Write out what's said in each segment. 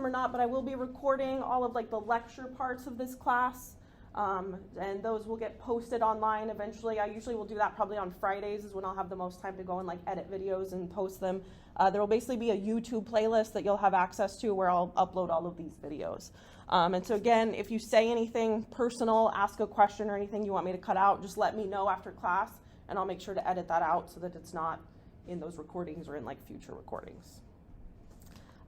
or not, but I will be recording all of like the lecture parts of this class. And those will get posted online eventually. I usually will do that probably on Fridays is when I'll have the most time to go and like edit videos and post them. There will basically be a YouTube playlist that you'll have access to where I'll upload all of these videos. And so again, if you say anything personal, ask a question or anything you want me to cut out, just let me know after class and I'll make sure to edit that out so that it's not in those recordings or in like future recordings.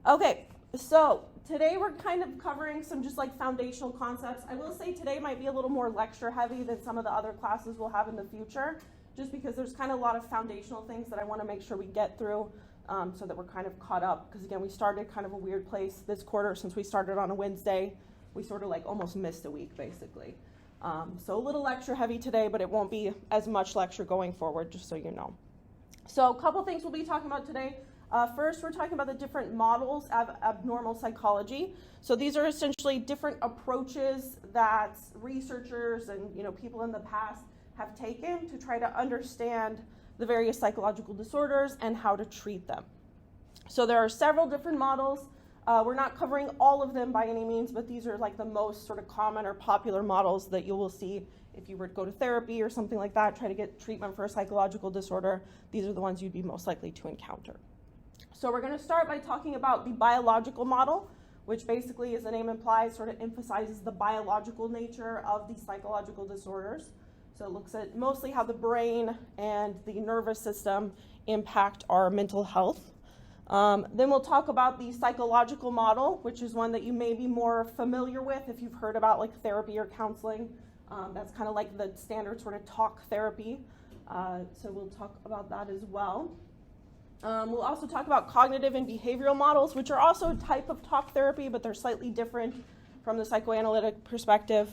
Okay, so today we're kind of covering some just like foundational concepts. I will say today might be a little more lecture heavy than some of the other classes we'll have in the future, just because there's kind of a lot of foundational things that I want to make sure we get through so that we're kind of caught up. Because again, we started kind of a weird place this quarter since we started on a Wednesday. We sort of like almost missed a week basically. So a little lecture heavy today, but it won't be as much lecture going forward, just so you know. So a couple things we'll be talking about today. First, we're talking about the different models of abnormal psychology. So these are essentially different approaches that researchers and people in the past have taken to try to understand the various psychological disorders and how to treat them. So there are several different models. We're not covering all of them by any means, but these are like the most sort of common or popular models that you will see if you were to go to therapy or something like that, try to get treatment for a psychological disorder. These are the ones you'd be most likely to encounter. So we're going to start by talking about the biological model, which basically, as the name implies, sort of emphasizes the biological nature of these psychological disorders. So it looks at mostly how the brain and the nervous system impact our mental health. Then we'll talk about the psychological model, which is one that you may be more familiar with if you've heard about like therapy or counseling. That's kind of like the standard sort of talk therapy. So we'll talk about that as well. We'll also talk about cognitive and behavioral models, which are also a type of talk therapy, but they're slightly different from the psychoanalytic perspective.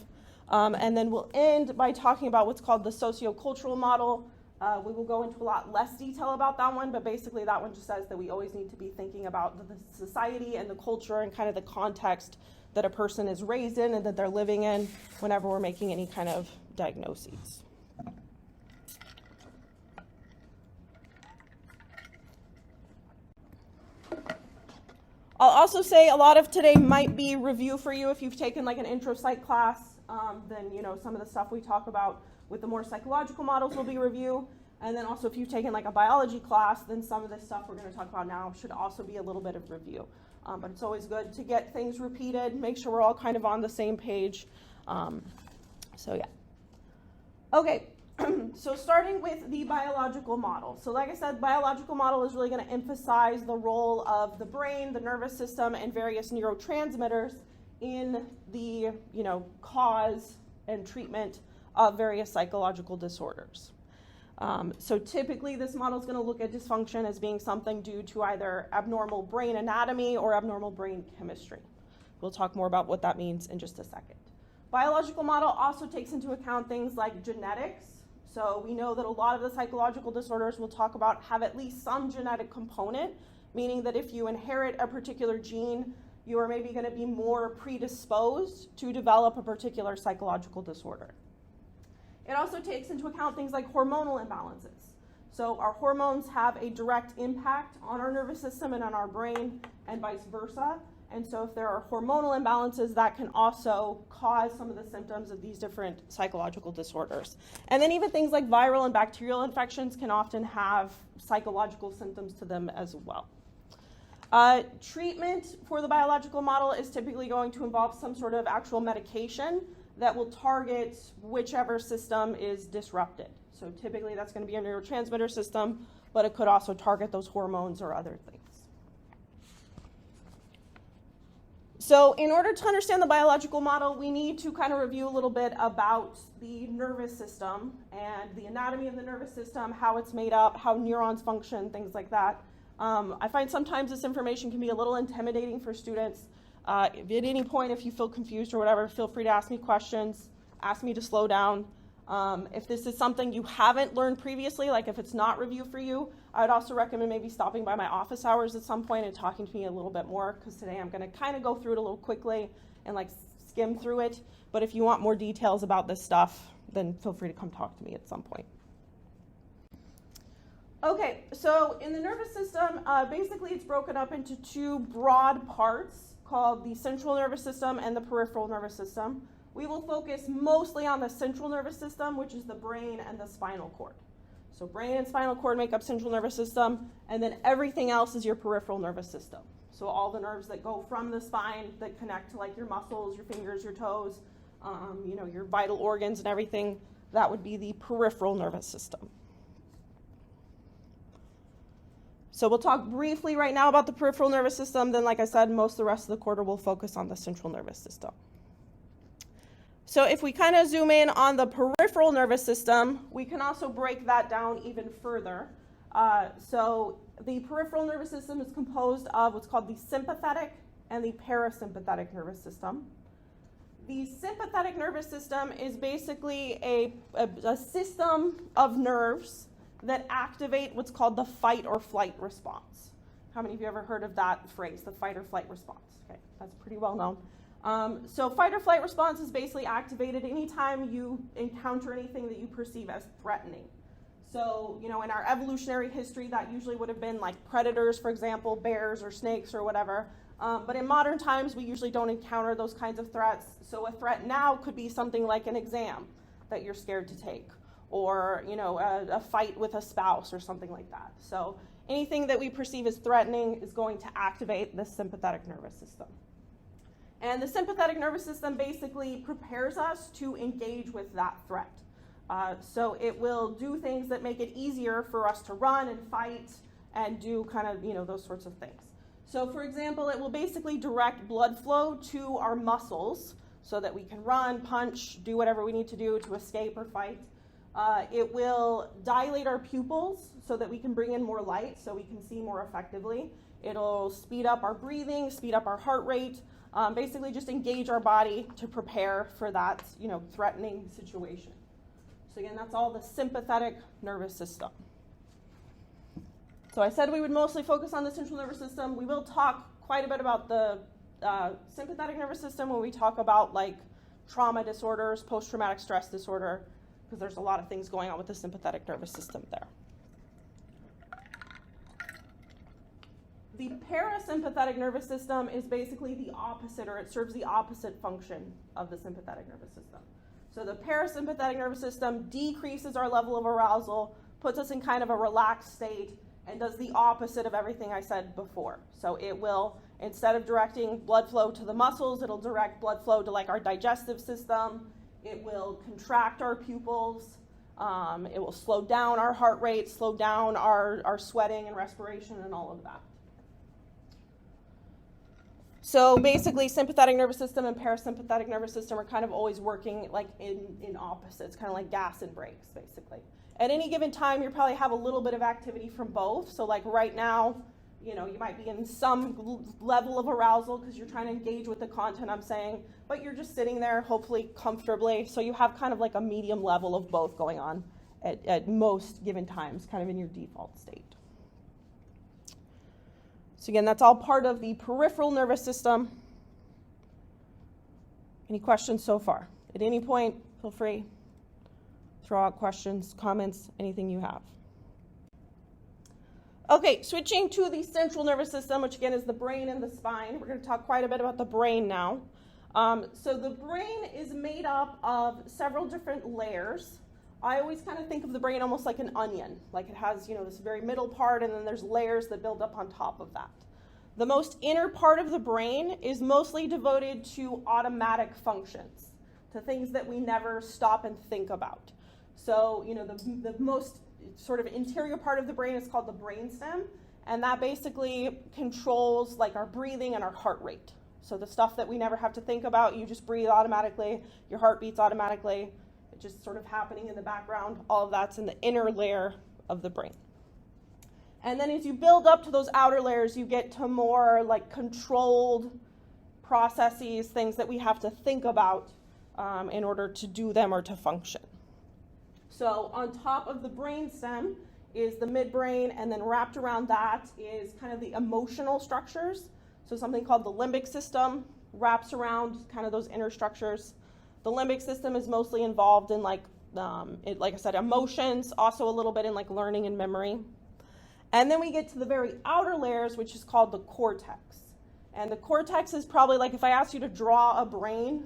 And then we'll end by talking about what's called the sociocultural model. We will go into a lot less detail about that one, but basically that one just says that we always need to be thinking about the society and the culture and kind of the context that a person is raised in and that they're living in whenever we're making any kind of diagnoses. I'll also say a lot of today might be review for you if you've taken like an intro psych class. Then some of the stuff we talk about with the more psychological models will be review. And then also if you've taken like a biology class, then some of this stuff we're going to talk about now should also be a little bit of review. But it's always good to get things repeated, make sure we're all kind of on the same page. So yeah. Okay, so starting with the biological model. So like I said, biological model is really going to emphasize the role of the brain, the nervous system, and various neurotransmitters in the cause and treatment of various psychological disorders. So typically this model is going to look at dysfunction as being something due to either abnormal brain anatomy or abnormal brain chemistry. We'll talk more about what that means in just a second. Biological model also takes into account things like genetics. So we know that a lot of the psychological disorders we'll talk about have at least some genetic component, meaning that if you inherit a particular gene, you are maybe going to be more predisposed to develop a particular psychological disorder. It also takes into account things like hormonal imbalances. So our hormones have a direct impact on our nervous system and on our brain and vice versa. And so if there are hormonal imbalances, that can also cause some of the symptoms of these different psychological disorders. And then even things like viral and bacterial infections can often have psychological symptoms to them as well. Treatment for the biological model is typically going to involve some sort of actual medication that will target whichever system is disrupted. So typically that's going to be a neurotransmitter system, but it could also target those hormones or other things. So in order to understand the biological model, we need to kind of review a little bit about the nervous system and the anatomy of the nervous system, how it's made up, how neurons function, things like that. I find sometimes this information can be a little intimidating for students. At any point, if you feel confused or whatever, feel free to ask me questions, ask me to slow down. If this is something you haven't learned previously, like if it's not review for you, I would also recommend maybe stopping by my office hours at some point and talking to me a little bit more, because today I'm going to kind of go through it a little quickly and like skim through it. But if you want more details about this stuff, then feel free to come talk to me at some point. Okay, so in the nervous system, basically it's broken up into two broad parts called the central nervous system and the peripheral nervous system. We will focus mostly on the central nervous system, which is the brain and the spinal cord. So brain and spinal cord make up central nervous system, and then everything else is your peripheral nervous system. So all the nerves that go from the spine that connect to like your muscles, your fingers, your toes, your vital organs and everything, that would be the peripheral nervous system. So we'll talk briefly right now about the peripheral nervous system. Then, like I said, most of the rest of the quarter will focus on the central nervous system. So if we kind of zoom in on the peripheral nervous system, we can also break that down even further. So the peripheral nervous system is composed of what's called the sympathetic and the parasympathetic nervous system. The sympathetic nervous system is basically a system of nerves that activate what's called the fight or flight response. How many of you ever heard of that phrase, the fight or flight response? Okay, that's pretty well known. So fight or flight response is basically activated anytime you encounter anything that you perceive as threatening. So, in our evolutionary history, that usually would have been like predators, for example, bears or snakes or whatever. But in modern times, we usually don't encounter those kinds of threats. So a threat now could be something like an exam that you're scared to take, or, a fight with a spouse or something like that. So anything that we perceive as threatening is going to activate the sympathetic nervous system. And the sympathetic nervous system basically prepares us to engage with that threat. So it will do things that make it easier for us to run and fight and do kind of, those sorts of things. So for example, it will basically direct blood flow to our muscles so that we can run, punch, do whatever we need to do to escape or fight. It will dilate our pupils so that we can bring in more light so we can see more effectively. It'll speed up our breathing, speed up our heart rate, basically just engage our body to prepare for that, threatening situation. So again, that's all the sympathetic nervous system. So I said we would mostly focus on the central nervous system. We will talk quite a bit about the sympathetic nervous system when we talk about like trauma disorders, post-traumatic stress disorder, because there's a lot of things going on with the sympathetic nervous system there. The parasympathetic nervous system is basically the opposite, or it serves the opposite function of the sympathetic nervous system. So the parasympathetic nervous system decreases our level of arousal, puts us in kind of a relaxed state, and does the opposite of everything I said before. So it will, instead of directing blood flow to the muscles, it'll direct blood flow to like our digestive system. It will contract our pupils. It will slow down our heart rate, slow down our sweating and respiration and all of that. So basically, sympathetic nervous system and parasympathetic nervous system are kind of always working like in opposites, kind of like gas and brakes, basically. At any given time, you probably have a little bit of activity from both. So like right now, you might be in some level of arousal because you're trying to engage with the content I'm saying, but you're just sitting there, hopefully comfortably. So you have kind of like a medium level of both going on at most given times, kind of in your default state. So again, that's all part of the peripheral nervous system. Any questions so far? At any point, feel free. Throw out questions, comments, anything you have. Okay, switching to the central nervous system, which again is the brain and the spine. We're going to talk quite a bit about the brain now. So the brain is made up of several different layers. I always kind of think of the brain almost like an onion, like it has, this very middle part, and then there's layers that build up on top of that. The most inner part of the brain is mostly devoted to automatic functions, to things that we never stop and think about. So, the most sort of interior part of the brain is called the brainstem, and that basically controls like our breathing and our heart rate. So the stuff that we never have to think about, you just breathe automatically, your heart beats automatically, it's just sort of happening in the background. All of that's in the inner layer of the brain. And then as you build up to those outer layers, you get to more like controlled processes, things that we have to think about in order to do them or to function. So on top of the brainstem is the midbrain, and then wrapped around that is kind of the emotional structures. So something called the limbic system wraps around kind of those inner structures. The limbic system is mostly involved in like I said, emotions, also a little bit in like learning and memory. And then we get to the very outer layers, which is called the cortex. And the cortex is probably like, if I asked you to draw a brain,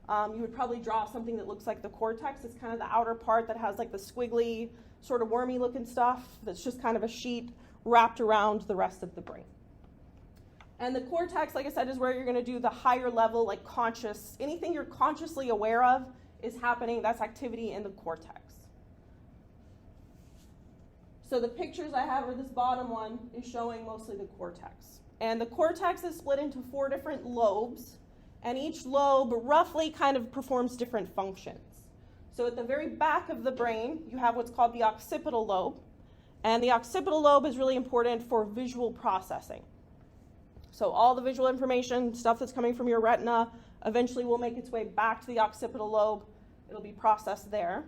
you would probably draw something that looks like the cortex. It's kind of the outer part that has like the squiggly, sort of wormy looking stuff that's just kind of a sheet wrapped around the rest of the brain. And the cortex, like I said, is where you're going to do the higher level, like conscious, anything you're consciously aware of is happening, that's activity in the cortex. So the pictures I have, or this bottom one, is showing mostly the cortex. And the cortex is split into 4 different lobes, and each lobe roughly kind of performs different functions. So at the very back of the brain, you have what's called the occipital lobe, and the occipital lobe is really important for visual processing. So all the visual information, stuff that's coming from your retina, eventually will make its way back to the occipital lobe. It'll be processed there.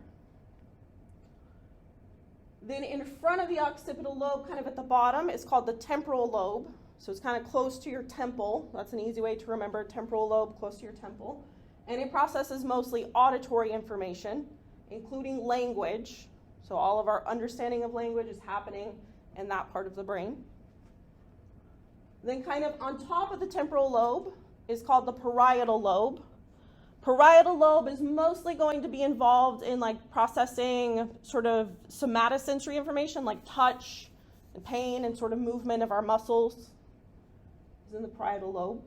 Then in front of the occipital lobe, kind of at the bottom, is called the temporal lobe. So it's kind of close to your temple. That's an easy way to remember, temporal lobe, close to your temple. And it processes mostly auditory information, including language. So all of our understanding of language is happening in that part of the brain. Then kind of on top of the temporal lobe is called the parietal lobe. Parietal lobe is mostly going to be involved in like processing sort of somatosensory information like touch and pain and sort of movement of our muscles. Is in the parietal lobe.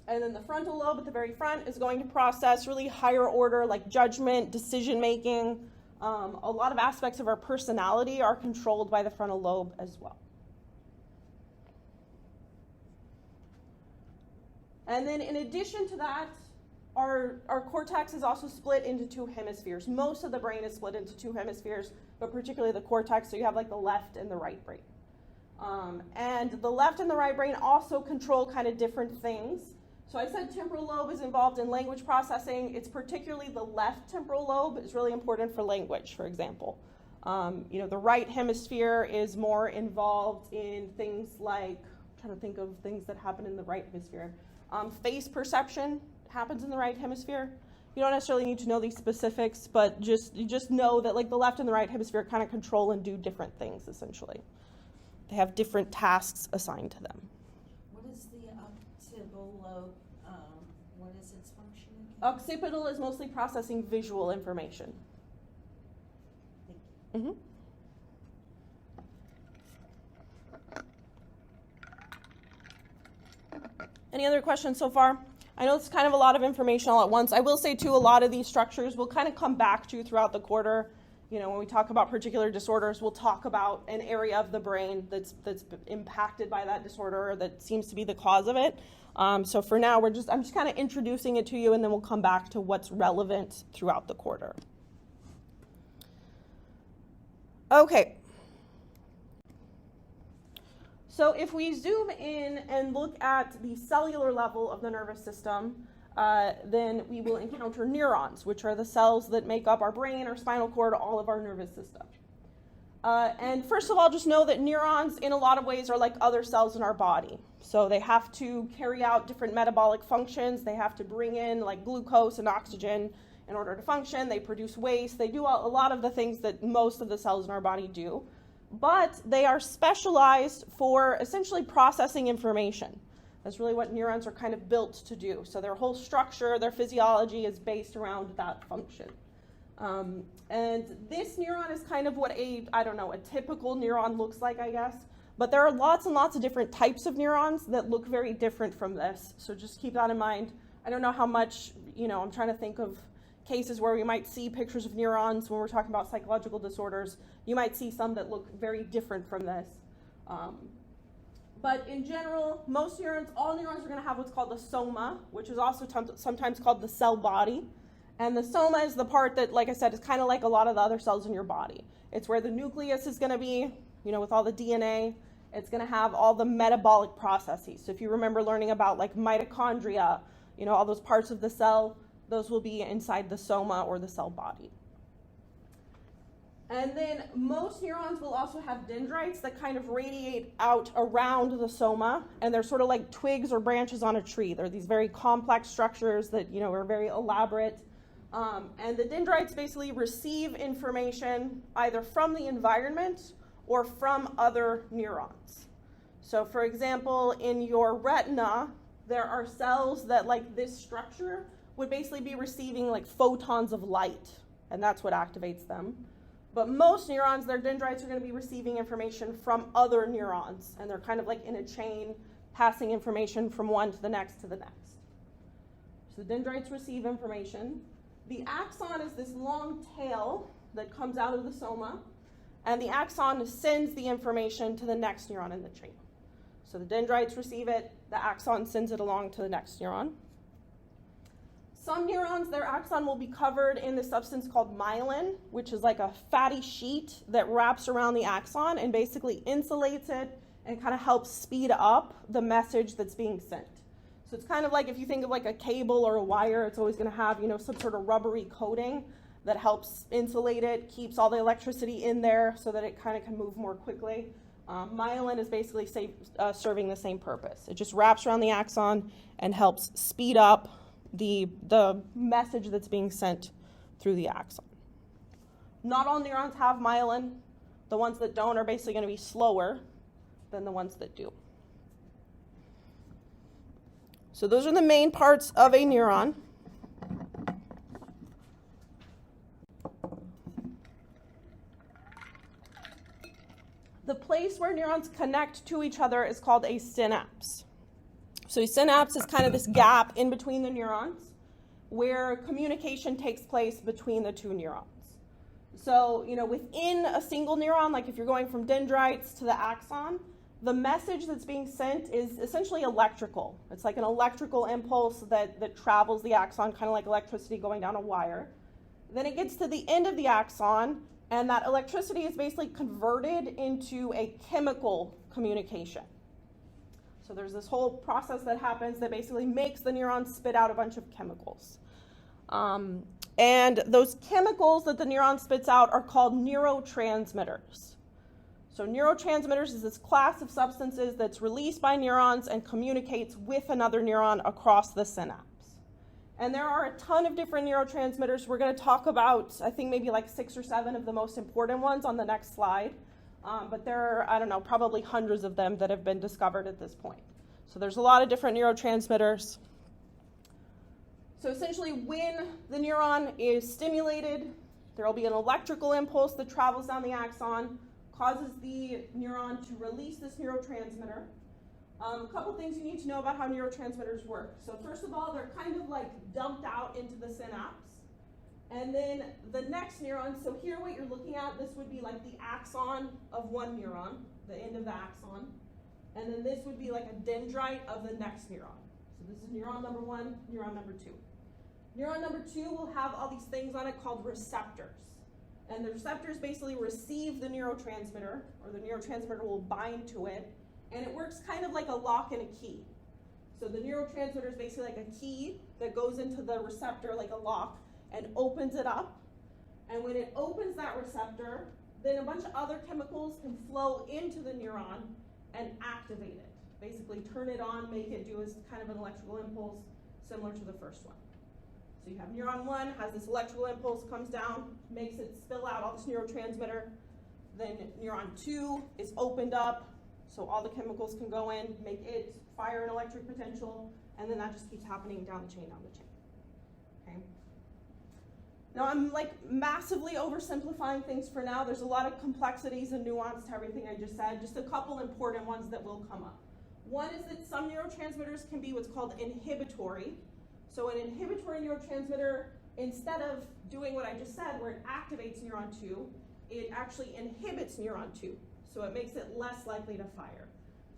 And then the frontal lobe at the very front is going to process really higher order like judgment, decision making. A lot of aspects of our personality are controlled by the frontal lobe as well. And then in addition to that, our cortex is also split into 2 hemispheres. Most of the brain is split into 2 hemispheres, but particularly the cortex, so you have like the left and the right brain. And the left and the right brain also control kind of different things. So I said temporal lobe is involved in language processing. It's particularly the left temporal lobe is really important for language, for example. The right hemisphere is more involved in things like, I'm trying to think of things that happen in the right hemisphere. Face perception happens in the right hemisphere. You don't necessarily need to know these specifics, but you just know that like the left and the right hemisphere kind of control and do different things, essentially. They have different tasks assigned to them. What is the occipital lobe? What is its function again? Occipital is mostly processing visual information. Thank you. Any other questions so far? I know it's kind of a lot of information all at once. I will say, too, a lot of these structures we'll kind of come back to throughout the quarter. When we talk about particular disorders, we'll talk about an area of the brain that's impacted by that disorder or that seems to be the cause of it. So for now, I'm just kind of introducing it to you, and then we'll come back to what's relevant throughout the quarter. Okay. So if we zoom in and look at the cellular level of the nervous system, then we will encounter neurons, which are the cells that make up our brain, our spinal cord, all of our nervous system. And first of all, just know that neurons in a lot of ways are like other cells in our body. So they have to carry out different metabolic functions. They have to bring in like glucose and oxygen in order to function. They produce waste. They do a lot of the things that most of the cells in our body do. But they are specialized for essentially processing information. That's really what neurons are kind of built to do. So their whole structure, their physiology is based around that function. And this neuron is kind of what a typical neuron looks like, I guess. But there are lots and lots of different types of neurons that look very different from this. So just keep that in mind. I don't know how much, I'm trying to think of cases where we might see pictures of neurons when we're talking about psychological disorders. You might see some that look very different from this. But in general, all neurons are going to have what's called the soma, which is also sometimes called the cell body. And the soma is the part that, like I said, is kind of like a lot of the other cells in your body. It's where the nucleus is going to be, with all the DNA. It's going to have all the metabolic processes. So if you remember learning about like mitochondria, all those parts of the cell, those will be inside the soma or the cell body. And then most neurons will also have dendrites that kind of radiate out around the soma, and they're sort of like twigs or branches on a tree. They're these very complex structures that, are very elaborate. And the dendrites basically receive information either from the environment or from other neurons. So for example, in your retina, there are cells that, like this structure, would basically be receiving like photons of light, and that's what activates them. But most neurons, their dendrites are going to be receiving information from other neurons, and they're kind of like in a chain, passing information from one to the next to the next. So the dendrites receive information. The axon is this long tail that comes out of the soma, and the axon sends the information to the next neuron in the chain. So the dendrites receive it, the axon sends it along to the next neuron. Some neurons, their axon will be covered in the substance called myelin, which is like a fatty sheet that wraps around the axon and basically insulates it and kind of helps speed up the message that's being sent. So it's kind of like if you think of like a cable or a wire, it's always going to have, some sort of rubbery coating that helps insulate it, keeps all the electricity in there so that it kind of can move more quickly. Myelin is basically serving the same purpose. It just wraps around the axon and helps speed up the message that's being sent through the axon. Not all neurons have myelin. The ones that don't are basically going to be slower than the ones that do. So those are the main parts of a neuron. The place where neurons connect to each other is called a synapse. So a synapse is kind of this gap in between the neurons where communication takes place between the two neurons. So, within a single neuron, like if you're going from dendrites to the axon, the message that's being sent is essentially electrical. It's like an electrical impulse that travels the axon, kind of like electricity going down a wire. Then it gets to the end of the axon, and that electricity is basically converted into a chemical communication. So there's this whole process that happens that basically makes the neuron spit out a bunch of chemicals. And those chemicals that the neuron spits out are called neurotransmitters. So neurotransmitters is this class of substances that's released by neurons and communicates with another neuron across the synapse. And there are a ton of different neurotransmitters. We're going to talk about, I think, maybe like 6 or 7 of the most important ones on the next slide. But there are, probably hundreds of them that have been discovered at this point. So there's a lot of different neurotransmitters. So essentially, when the neuron is stimulated, there will be an electrical impulse that travels down the axon, causes the neuron to release this neurotransmitter. A couple things you need to know about how neurotransmitters work. So first of all, they're kind of like dumped out into the synapse. And then the next neuron, so here what you're looking at, this would be like the axon of one neuron, the end of the axon. And then this would be like a dendrite of the next neuron. So this is neuron number 1, neuron number 2. Neuron number 2 will have all these things on it called receptors. And the receptors basically receive the neurotransmitter, or the neurotransmitter will bind to it, and it works kind of like a lock and a key. So the neurotransmitter is basically like a key that goes into the receptor like a lock and opens it up. And when it opens that receptor, then a bunch of other chemicals can flow into the neuron and activate it. Basically turn it on, make it do as kind of an electrical impulse similar to the first one. So you have neuron 1 has this electrical impulse, comes down, makes it spill out all this neurotransmitter. Then neuron 2 is opened up, so all the chemicals can go in, make it fire an electric potential, and then that just keeps happening down the chain, okay? Now I'm like massively oversimplifying things for now. There's a lot of complexities and nuance to everything I just said. Just a couple important ones that will come up. One is that some neurotransmitters can be what's called inhibitory. So an inhibitory neurotransmitter, instead of doing what I just said, where it activates neuron 2, it actually inhibits neuron 2. So it makes it less likely to fire.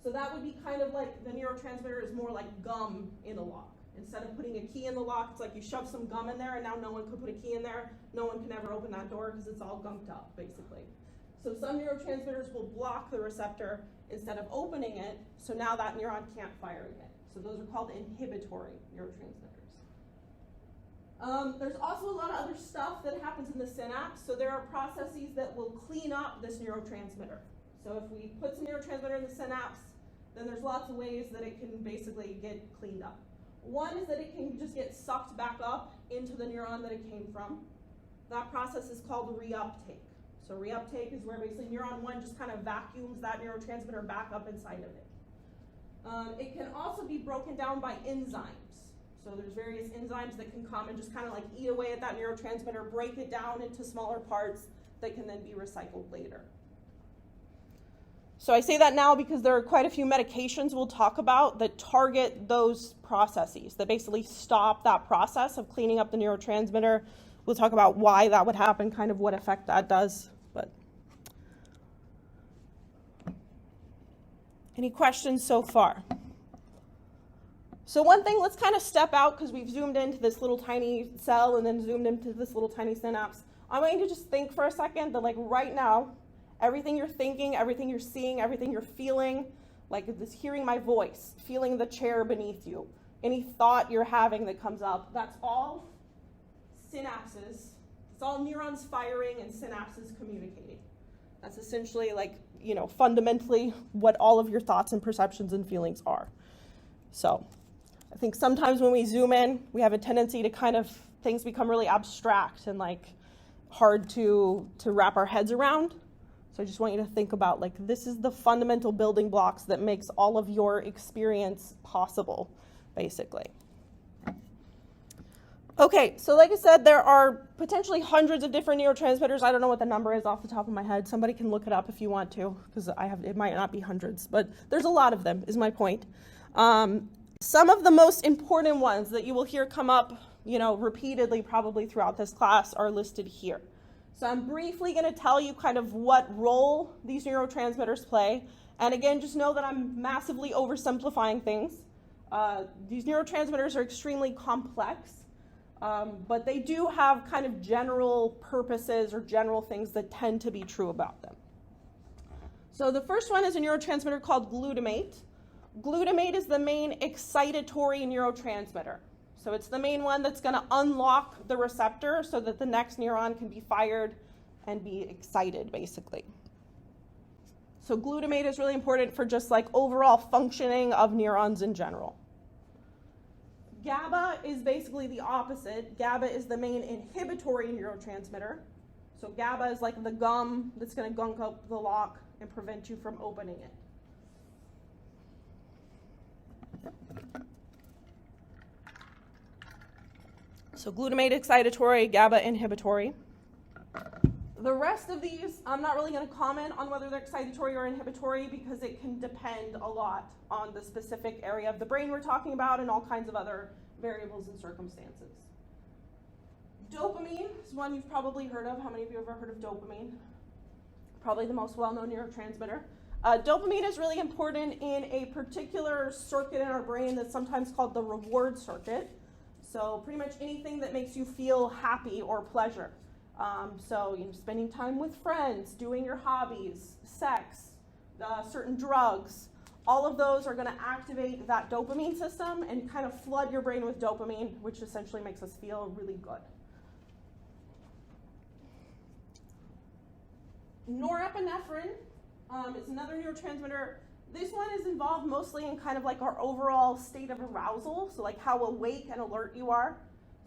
So that would be kind of like the neurotransmitter is more like gum in a lock. Instead of putting a key in the lock, it's like you shove some gum in there and now no one could put a key in there. No one can ever open that door because it's all gunked up, basically. So some neurotransmitters will block the receptor instead of opening it, so now that neuron can't fire again. So those are called inhibitory neurotransmitters. There's also a lot of other stuff that happens in the synapse. So there are processes that will clean up this neurotransmitter. So if we put some neurotransmitter in the synapse, then there's lots of ways that it can basically get cleaned up. One is that it can just get sucked back up into the neuron that it came from. That process is called reuptake. So reuptake is where basically neuron 1 just kind of vacuums that neurotransmitter back up inside of it. It can also be broken down by enzymes. So there's various enzymes that can come and just kind of like eat away at that neurotransmitter, break it down into smaller parts that can then be recycled later. So I say that now because there are quite a few medications we'll talk about that target those processes, that basically stop that process of cleaning up the neurotransmitter. We'll talk about why that would happen, kind of what effect that does. But any questions so far? So one thing, let's kind of step out because we've zoomed into this little tiny cell and then zoomed into this little tiny synapse. I want you to just think for a second that like right now, everything you're thinking, everything you're seeing, everything you're feeling, like this hearing my voice, feeling the chair beneath you, any thought you're having that comes up, that's all synapses. It's all neurons firing and synapses communicating. That's essentially like, you know, fundamentally what all of your thoughts and perceptions and feelings are. So I think sometimes when we zoom in, we have a tendency to kind of, things become really abstract and like hard to wrap our heads around. So I just want you to think about like, this is the fundamental building blocks that makes all of your experience possible, basically. Okay, so like I said, there are potentially hundreds of different neurotransmitters. I don't know what the number is off the top of my head. Somebody can look it up if you want to, because it might not be hundreds, but there's a lot of them, is my point. Some of the most important ones that you will hear come up, you know, repeatedly probably throughout this class are listed here. So I'm briefly going to tell you kind of what role these neurotransmitters play. And again, just know that I'm massively oversimplifying things. These neurotransmitters are extremely complex, but they do have kind of general purposes or general things that tend to be true about them. So the first one is a neurotransmitter called glutamate. Glutamate is the main excitatory neurotransmitter. So it's the main one that's going to unlock the receptor so that the next neuron can be fired and be excited, basically. So glutamate is really important for just like overall functioning of neurons in general. GABA is basically the opposite. GABA is the main inhibitory neurotransmitter. So GABA is like the gum that's going to gunk up the lock and prevent you from opening it. So glutamate excitatory, GABA inhibitory. The rest of these, I'm not really going to comment on whether they're excitatory or inhibitory because it can depend a lot on the specific area of the brain we're talking about and all kinds of other variables and circumstances. Dopamine is one you've probably heard of. How many of you have ever heard of dopamine? Probably the most well-known neurotransmitter. Dopamine is really important in a particular circuit in our brain that's sometimes called the reward circuit. So pretty much anything that makes you feel happy or pleasure. So you know, spending time with friends, doing your hobbies, sex, certain drugs, all of those are going to activate that dopamine system and kind of flood your brain with dopamine, which essentially makes us feel really good. Norepinephrine is another neurotransmitter. This one is involved mostly in kind of like our overall state of arousal, so like how awake and alert you are.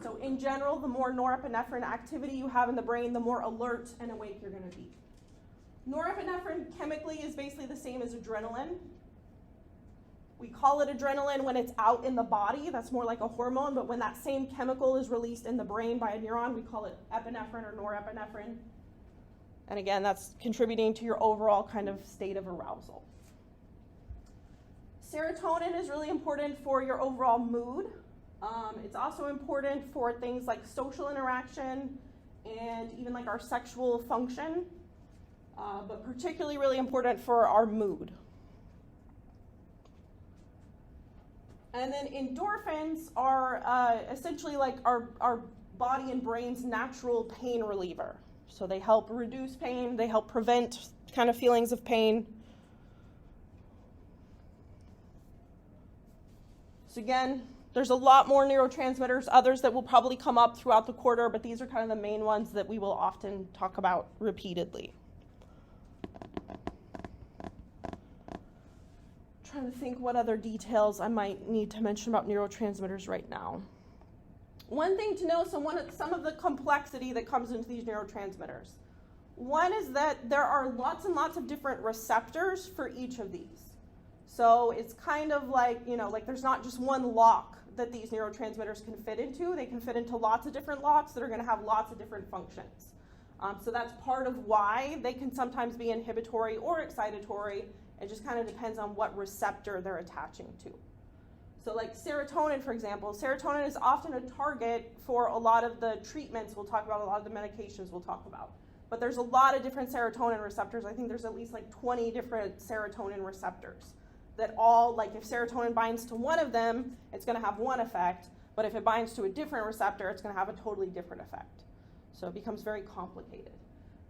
So in general, the more norepinephrine activity you have in the brain, the more alert and awake you're going to be. Norepinephrine chemically is basically the same as adrenaline. We call it adrenaline when it's out in the body. That's more like a hormone, but when that same chemical is released in the brain by a neuron, we call it epinephrine or norepinephrine. And again, that's contributing to your overall kind of state of arousal. Serotonin is really important for your overall mood. It's also important for things like social interaction and even like our sexual function, but particularly really important for our mood. And then endorphins are essentially like our body and brain's natural pain reliever. So they help reduce pain, they help prevent kind of feelings of pain. So again, there's a lot more neurotransmitters, others that will probably come up throughout the quarter, but these are kind of the main ones that we will often talk about repeatedly. Trying to think what other details I might need to mention about neurotransmitters right now. One thing to know, some of the complexity that comes into these neurotransmitters. One is that there are lots and lots of different receptors for each of these. So it's kind of like, like there's not just one lock that these neurotransmitters can fit into. They can fit into lots of different locks that are going to have lots of different functions. So that's part of why they can sometimes be inhibitory or excitatory. It just kind of depends on what receptor they're attaching to. So like serotonin, for example, serotonin is often a target for a lot of the treatments we'll talk about, a lot of the medications we'll talk about. But there's a lot of different serotonin receptors. I think there's at least like 20 different serotonin receptors that all, like if serotonin binds to one of them, it's going to have one effect. But if it binds to a different receptor, it's going to have a totally different effect. So it becomes very complicated.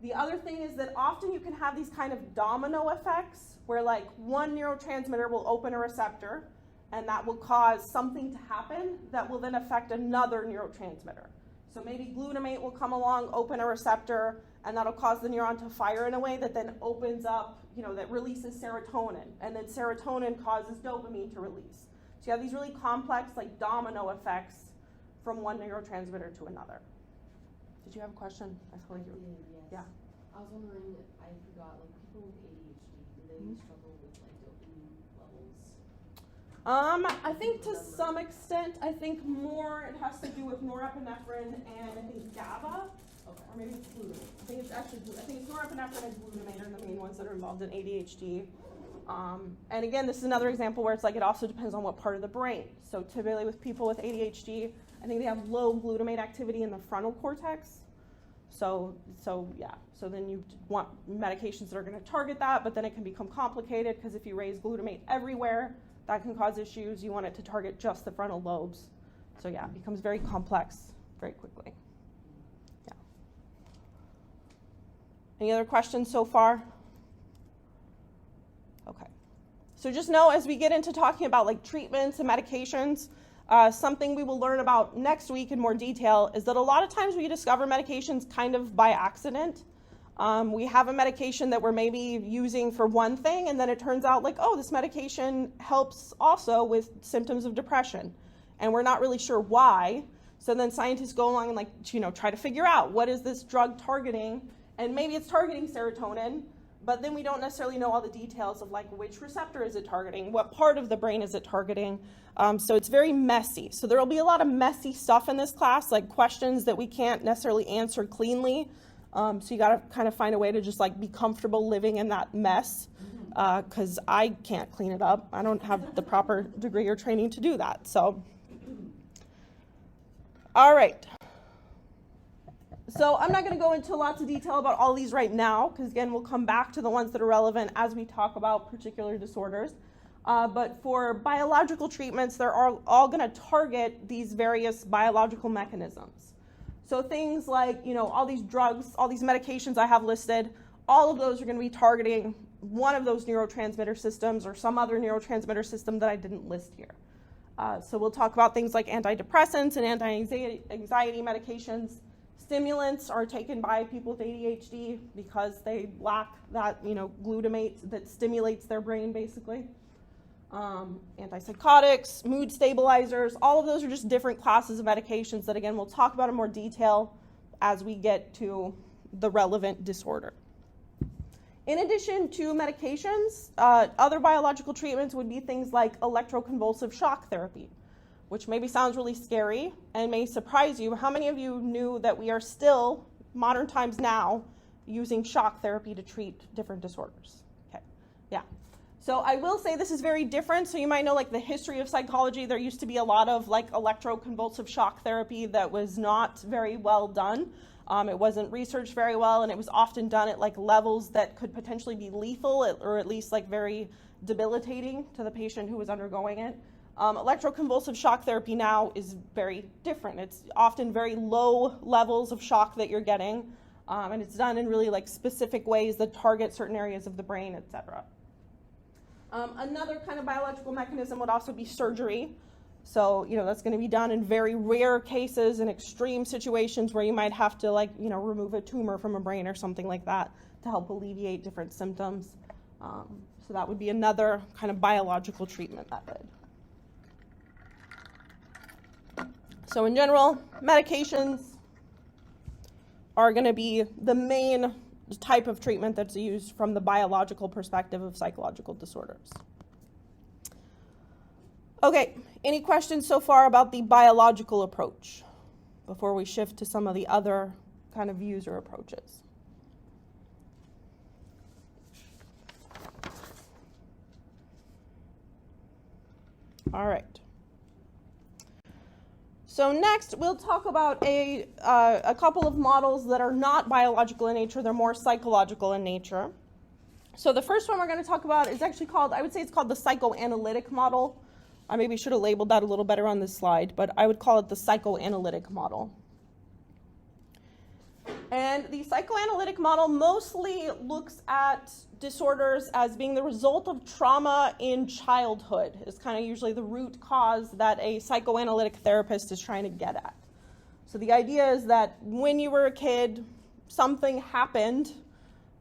The other thing is that often you can have these kind of domino effects where like one neurotransmitter will open a receptor and that will cause something to happen that will then affect another neurotransmitter. So maybe glutamate will come along, open a receptor, and that'll cause the neuron to fire in a way that then opens up, that releases serotonin, and then serotonin causes dopamine to release. So you have these really complex like domino effects from one neurotransmitter to another. Did you have a question? I feel like you were. Yes. Yeah. I was wondering, I forgot, like people with ADHD, do they struggle with like dopamine levels? I think to some extent, I think more it has to do with norepinephrine and I think GABA, Okay. or maybe it's glutamate. I think it's norepinephrine and glutamate are the main ones that are involved in ADHD. And again, this is another example where it's like it also depends on what part of the brain. So typically with people with ADHD, I think they have low glutamate activity in the frontal cortex. So yeah. So then you want medications that are going to target that, but then it can become complicated because if you raise glutamate everywhere, that can cause issues. You want it to target just the frontal lobes. So yeah, it becomes very complex very quickly. Yeah. Any other questions so far? Okay. So just know as we get into talking about like treatments and medications, something we will learn about next week in more detail is that a lot of times we discover medications kind of by accident. We have a medication that we're maybe using for one thing, and then it turns out like, oh, this medication helps also with symptoms of depression. And we're not really sure why. So then scientists go along and like, try to figure out what is this drug targeting, and maybe it's targeting serotonin, but then we don't necessarily know all the details of like which receptor is it targeting, what part of the brain is it targeting. So it's very messy. So there will be a lot of messy stuff in this class, like questions that we can't necessarily answer cleanly. So you got to kind of find a way to just like be comfortable living in that mess, because I can't clean it up. I don't have the proper degree or training to do that. So, all right. So I'm not going to go into lots of detail about all these right now, because again, we'll come back to the ones that are relevant as we talk about particular disorders. But for biological treatments, they're all going to target these various biological mechanisms. So things like, all these drugs, all these medications I have listed, all of those are going to be targeting one of those neurotransmitter systems or some other neurotransmitter system that I didn't list here. So we'll talk about things like antidepressants and anti-anxiety medications. Stimulants are taken by people with ADHD because they lack that, glutamate that stimulates their brain, basically. Antipsychotics, mood stabilizers, all of those are just different classes of medications that, again, we'll talk about in more detail as we get to the relevant disorder. In addition to medications, other biological treatments would be things like electroconvulsive shock therapy, which maybe sounds really scary and may surprise you. How many of you knew that we are still, modern times now, using shock therapy to treat different disorders? Okay, yeah. So I will say this is very different. So you might know like the history of psychology. There used to be a lot of like electroconvulsive shock therapy that was not very well done. It wasn't researched very well, and it was often done at like levels that could potentially be lethal or at least like very debilitating to the patient who was undergoing it. Electroconvulsive shock therapy now is very different. It's often very low levels of shock that you're getting, and it's done in really like specific ways that target certain areas of the brain, etc. Another kind of biological mechanism would also be surgery. So, that's going to be done in very rare cases in extreme situations where you might have to remove a tumor from a brain or something like that to help alleviate different symptoms. So that would be another kind of biological treatment method. So in general, medications are going to be the main type of treatment that's used from the biological perspective of psychological disorders. Okay, any questions so far about the biological approach before we shift to some of the other kind of views or approaches? All right. So next, we'll talk about a couple of models that are not biological in nature. They're more psychological in nature. So the first one we're going to talk about is actually called, I would say it's called the psychoanalytic model. I maybe should have labeled that a little better on this slide, but I would call it the psychoanalytic model. And the psychoanalytic model mostly looks at disorders as being the result of trauma in childhood. It's kind of usually the root cause that a psychoanalytic therapist is trying to get at. So the idea is that when you were a kid, something happened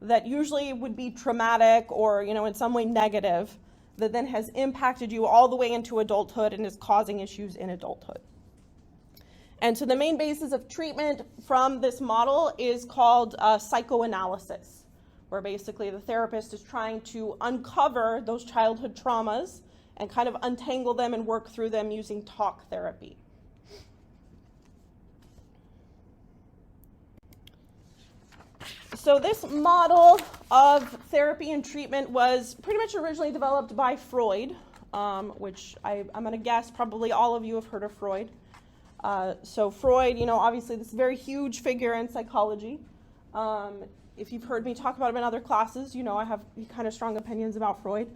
that usually would be traumatic or, in some way negative, that then has impacted you all the way into adulthood and is causing issues in adulthood. And so the main basis of treatment from this model is called psychoanalysis, where basically the therapist is trying to uncover those childhood traumas and kind of untangle them and work through them using talk therapy. So this model of therapy and treatment was pretty much originally developed by Freud, which I'm going to guess probably all of you have heard of Freud. So Freud, obviously this very huge figure in psychology. If you've heard me talk about him in other classes, I have kind of strong opinions about Freud.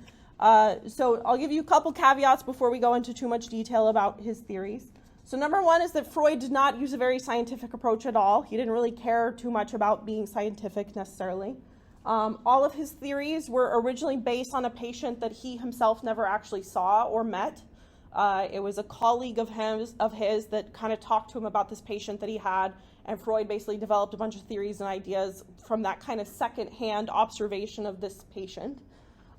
So I'll give you a couple caveats before we go into too much detail about his theories. So number one is that Freud did not use a very scientific approach at all. He didn't really care too much about being scientific necessarily. All of his theories were originally based on a patient that he himself never actually saw or met. It was a colleague of his that kind of talked to him about this patient that he had, and Freud basically developed a bunch of theories and ideas from that kind of second-hand observation of this patient.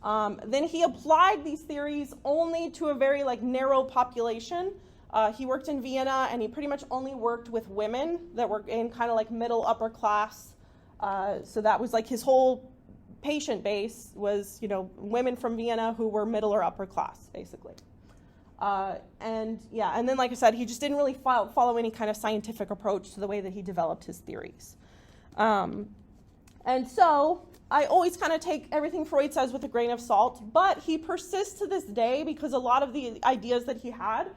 Then he applied these theories only to a very narrow population. He worked in Vienna, and he pretty much only worked with women that were in kind of middle upper class. So that was his whole patient base was women from Vienna who were middle or upper class basically. And then like I said, he just didn't really follow any kind of scientific approach to the way that he developed his theories. And so I always kind of take everything Freud says with a grain of salt, but he persists to this day because a lot of the ideas that he had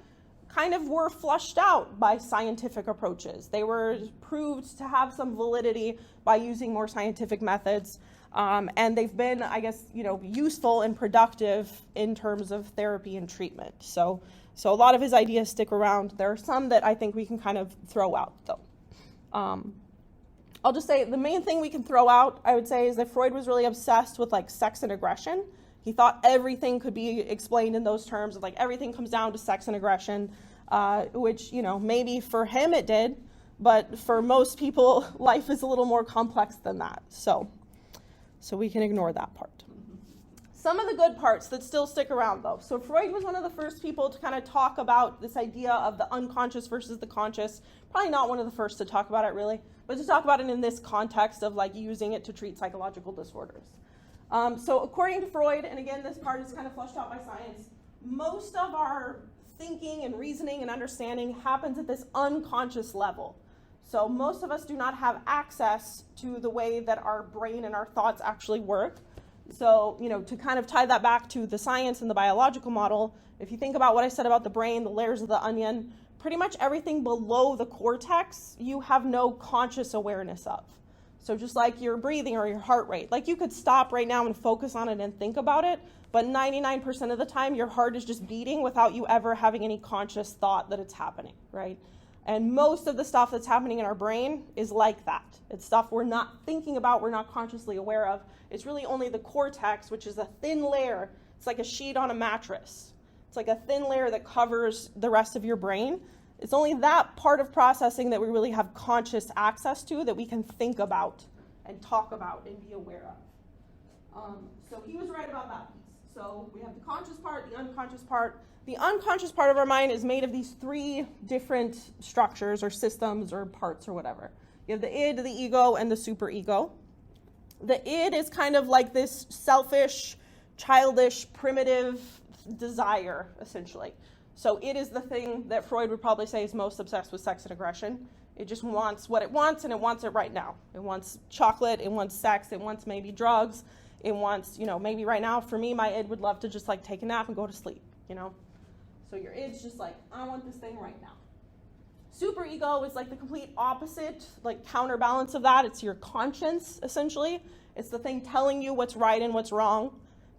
kind of were flushed out by scientific approaches. They were proved to have some validity by using more scientific methods. And they've been, I guess, useful and productive in terms of therapy and treatment. So a lot of his ideas stick around. There are some that I think we can kind of throw out, though. I'll just say the main thing we can throw out, I would say, is that Freud was really obsessed with sex and aggression. He thought everything could be explained in those terms of everything comes down to sex and aggression, which, maybe for him it did, but for most people, life is a little more complex than that. So we can ignore that part. Some of the good parts that still stick around, though. So Freud was one of the first people to kind of talk about this idea of the unconscious versus the conscious. Probably not one of the first to talk about it, really, but to talk about it in this context of using it to treat psychological disorders. So according to Freud, and again, this part is kind of fleshed out by science, most of our thinking and reasoning and understanding happens at this unconscious level. So most of us do not have access to the way that our brain and our thoughts actually work. So, to kind of tie that back to the science and the biological model, if you think about what I said about the brain, the layers of the onion, pretty much everything below the cortex, you have no conscious awareness of. So just like your breathing or your heart rate, you could stop right now and focus on it and think about it, but 99% of the time your heart is just beating without you ever having any conscious thought that it's happening, right? And most of the stuff that's happening in our brain is like that. It's stuff we're not thinking about, we're not consciously aware of. It's really only the cortex, which is a thin layer. It's like a sheet on a mattress. It's like a thin layer that covers the rest of your brain. It's only that part of processing that we really have conscious access to, that we can think about and talk about and be aware of. So he was right about that piece. So we have the conscious part, the unconscious part. The unconscious part of our mind is made of these three different structures or systems or parts or whatever. You have the id, the ego, and the superego. The id is kind of like this selfish, childish, primitive desire, essentially. So it is the thing that Freud would probably say is most obsessed with sex and aggression. It just wants what it wants, and it wants it right now. It wants chocolate, it wants sex, it wants maybe drugs, it wants, maybe right now, for me, my id would love to just like take a nap and go to sleep, So your id's just like, I want this thing right now. Superego is like the complete opposite, like counterbalance of that. It's your conscience, essentially. It's the thing telling you what's right and what's wrong,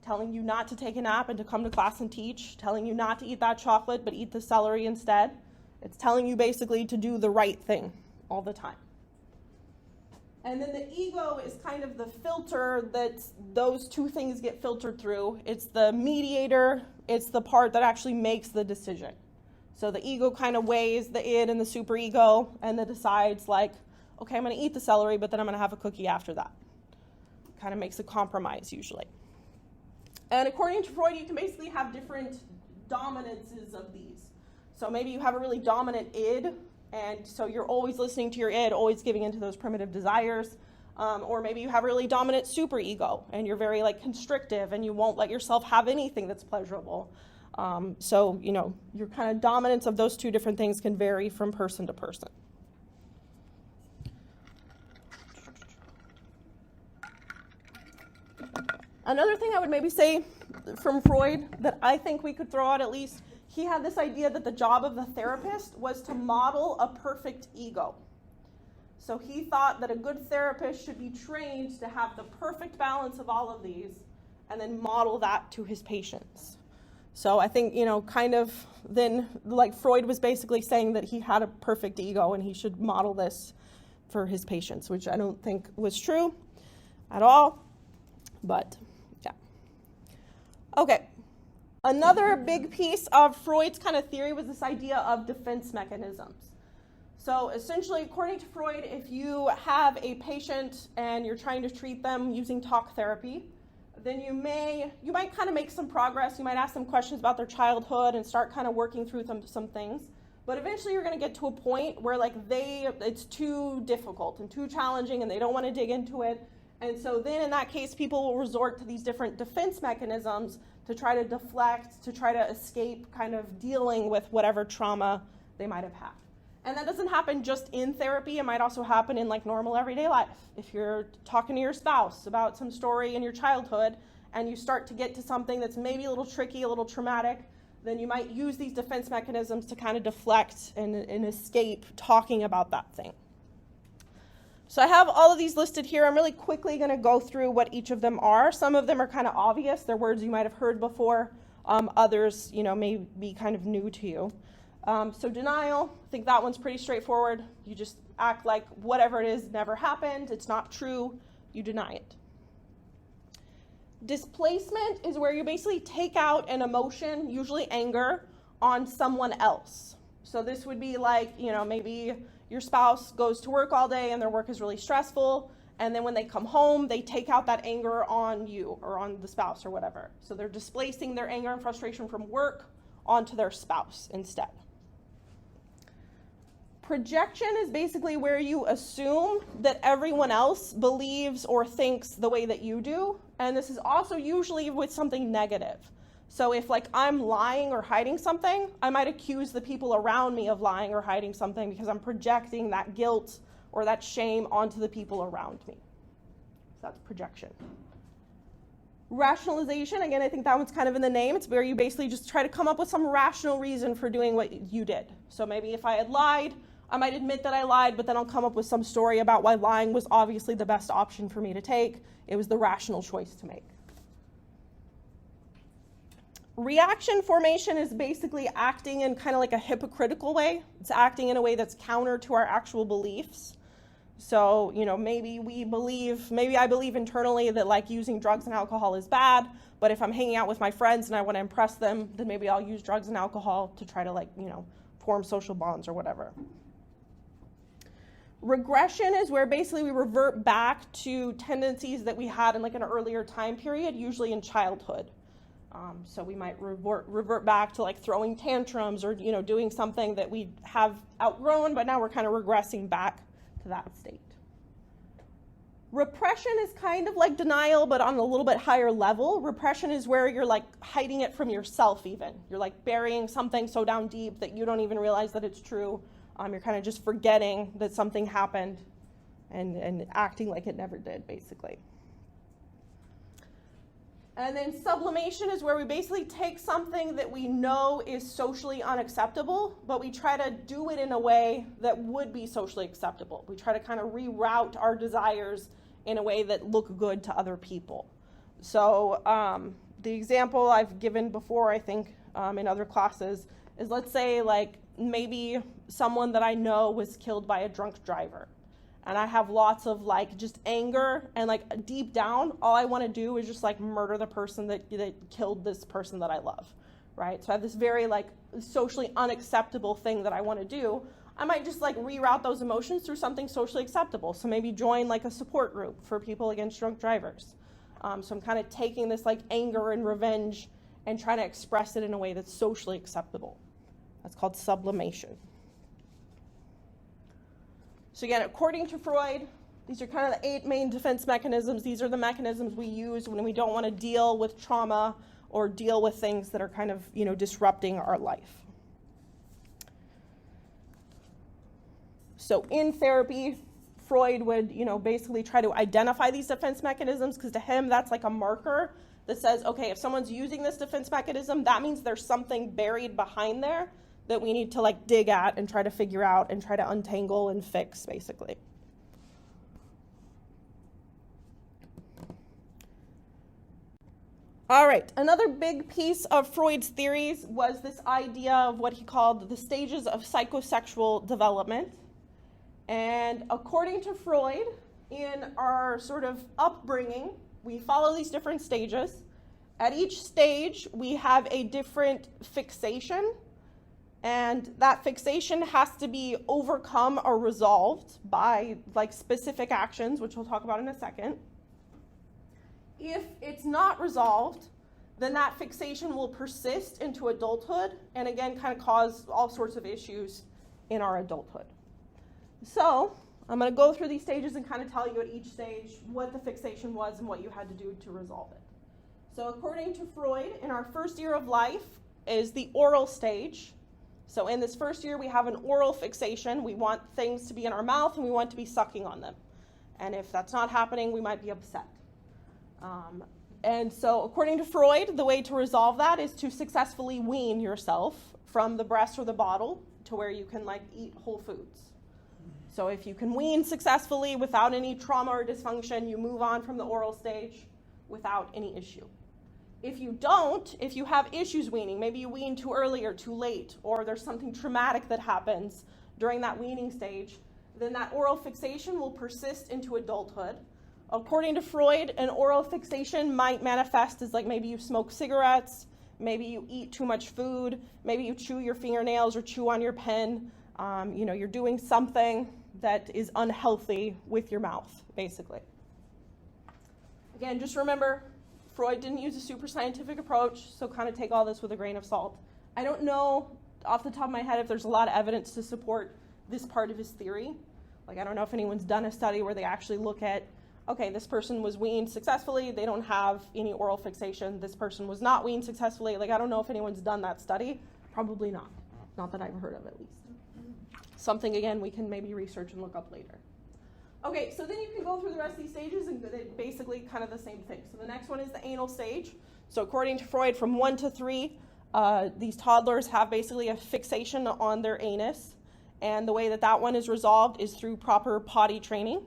telling you not to take a nap and to come to class and teach, telling you not to eat that chocolate but eat the celery instead. It's telling you basically to do the right thing all the time. And then the ego is kind of the filter that those two things get filtered through. It's the mediator. It's the part that actually makes the decision. So the ego kind of weighs the id and the superego and then decides like, okay, I'm going to eat the celery, but then I'm going to have a cookie after that. Kind of makes a compromise usually. And according to Freud, you can basically have different dominances of these. So maybe you have a really dominant id, and so you're always listening to your id, always giving into those primitive desires. Or maybe you have a really dominant superego, and you're very like constrictive, and you won't let yourself have anything that's pleasurable. So your kind of dominance of those two different things can vary from person to person. Another thing I would maybe say from Freud that I think we could throw out at least, he had this idea that the job of the therapist was to model a perfect ego. So he thought that a good therapist should be trained to have the perfect balance of all of these and then model that to his patients. So I think, kind of then like Freud was basically saying that he had a perfect ego and he should model this for his patients, which I don't think was true at all, but yeah. Okay. Another big piece of Freud's kind of theory was this idea of defense mechanisms. So essentially, according to Freud, if you have a patient and you're trying to treat them using talk therapy, then you might kind of make some progress. You might ask them questions about their childhood and start kind of working through some things. But eventually you're going to get to a point where it's too difficult and too challenging and they don't want to dig into it. And so then in that case, people will resort to these different defense mechanisms to try to deflect, to try to escape kind of dealing with whatever trauma they might have had. And that doesn't happen just in therapy. It might also happen in like normal everyday life. If you're talking to your spouse about some story in your childhood and you start to get to something that's maybe a little tricky, a little traumatic, then you might use these defense mechanisms to kind of deflect and escape talking about that thing. So I have all of these listed here. I'm really quickly going to go through what each of them are. Some of them are kind of obvious. They're words you might have heard before. Others, may be kind of new to you. So denial, I think that one's pretty straightforward. You just act like whatever it is never happened. It's not true. You deny it. Displacement is where you basically take out an emotion, usually anger, on someone else. So this would be like, maybe your spouse goes to work all day and their work is really stressful, and then when they come home, they take out that anger on you or on the spouse or whatever. So they're displacing their anger and frustration from work onto their spouse instead. Projection is basically where you assume that everyone else believes or thinks the way that you do, and this is also usually with something negative. So if I'm lying or hiding something, I might accuse the people around me of lying or hiding something because I'm projecting that guilt or that shame onto the people around me. So that's projection. Rationalization, again, I think that one's kind of in the name. It's where you basically just try to come up with some rational reason for doing what you did. So maybe if I had lied, I might admit that I lied, but then I'll come up with some story about why lying was obviously the best option for me to take. It was the rational choice to make. Reaction formation is basically acting in kind of like a hypocritical way. It's acting in a way that's counter to our actual beliefs. So, maybe I believe internally that using drugs and alcohol is bad, but if I'm hanging out with my friends and I want to impress them, then maybe I'll use drugs and alcohol to try to form social bonds or whatever. Regression is where basically we revert back to tendencies that we had in an earlier time period, usually in childhood. So we might revert back to throwing tantrums or doing something that we have outgrown, but now we're kind of regressing back to that state. Repression is kind of like denial, but on a little bit higher level. Repression is where you're like hiding it from yourself even. You're like burying something so down deep that you don't even realize that it's true. You're kind of just forgetting that something happened and acting like it never did, basically. And then sublimation is where we basically take something that we know is socially unacceptable, but we try to do it in a way that would be socially acceptable. We try to kind of reroute our desires in a way that look good to other people. So the example I've given before, I think, in other classes, is let's say like maybe someone that I know was killed by a drunk driver. And I have lots of like just anger, and like deep down, all I want to do is just like murder the person that killed this person that I love, right? So I have this very like socially unacceptable thing that I want to do. I might just like reroute those emotions through something socially acceptable. So maybe join like a support group for people against drunk drivers. So I'm kind of taking this like anger and revenge and trying to express it in a way that's socially acceptable. That's called sublimation. So again, according to Freud, these are kind of the 8 main defense mechanisms. These are the mechanisms we use when we don't want to deal with trauma or deal with things that are kind of, disrupting our life. So in therapy, Freud would, basically try to identify these defense mechanisms, because to him, that's like a marker that says, okay, if someone's using this defense mechanism, that means there's something buried behind there that we need to like dig at and try to figure out and try to untangle and fix, basically. All right, another big piece of Freud's theories was this idea of what he called the stages of psychosexual development. And according to Freud, in our sort of upbringing, we follow these different stages. At each stage, we have a different fixation. And that fixation has to be overcome or resolved by like specific actions, which we'll talk about in a second. If it's not resolved, then that fixation will persist into adulthood and again kind of cause all sorts of issues in our adulthood. So I'm going to go through these stages and kind of tell you at each stage what the fixation was and what you had to do to resolve it. So according to Freud, in our first year of life is the oral stage. So in this first year, we have an oral fixation. We want things to be in our mouth and we want to be sucking on them. And if that's not happening, we might be upset. And so according to Freud, the way to resolve that is to successfully wean yourself from the breast or the bottle to where you can like eat whole foods. So if you can wean successfully without any trauma or dysfunction, you move on from the oral stage without any issue. If you don't, if you have issues weaning, maybe you wean too early or too late, or there's something traumatic that happens during that weaning stage, then that oral fixation will persist into adulthood. According to Freud, an oral fixation might manifest as like maybe you smoke cigarettes, maybe you eat too much food, maybe you chew your fingernails or chew on your pen. You're doing something that is unhealthy with your mouth, basically. Again, just remember, Freud didn't use a super scientific approach, so kind of take all this with a grain of salt. I don't know off the top of my head if there's a lot of evidence to support this part of his theory. Like, I don't know if anyone's done a study where they actually look at, okay, this person was weaned successfully, they don't have any oral fixation, this person was not weaned successfully. Like, I don't know if anyone's done that study. Probably not. Not that I've heard of, at least. Something, again, we can maybe research and look up later. Okay, so then you can go through the rest of these stages and they're basically kind of the same thing. So the next one is the anal stage. So according to Freud, from 1 to 3, these toddlers have basically a fixation on their anus. And the way that that one is resolved is through proper potty training.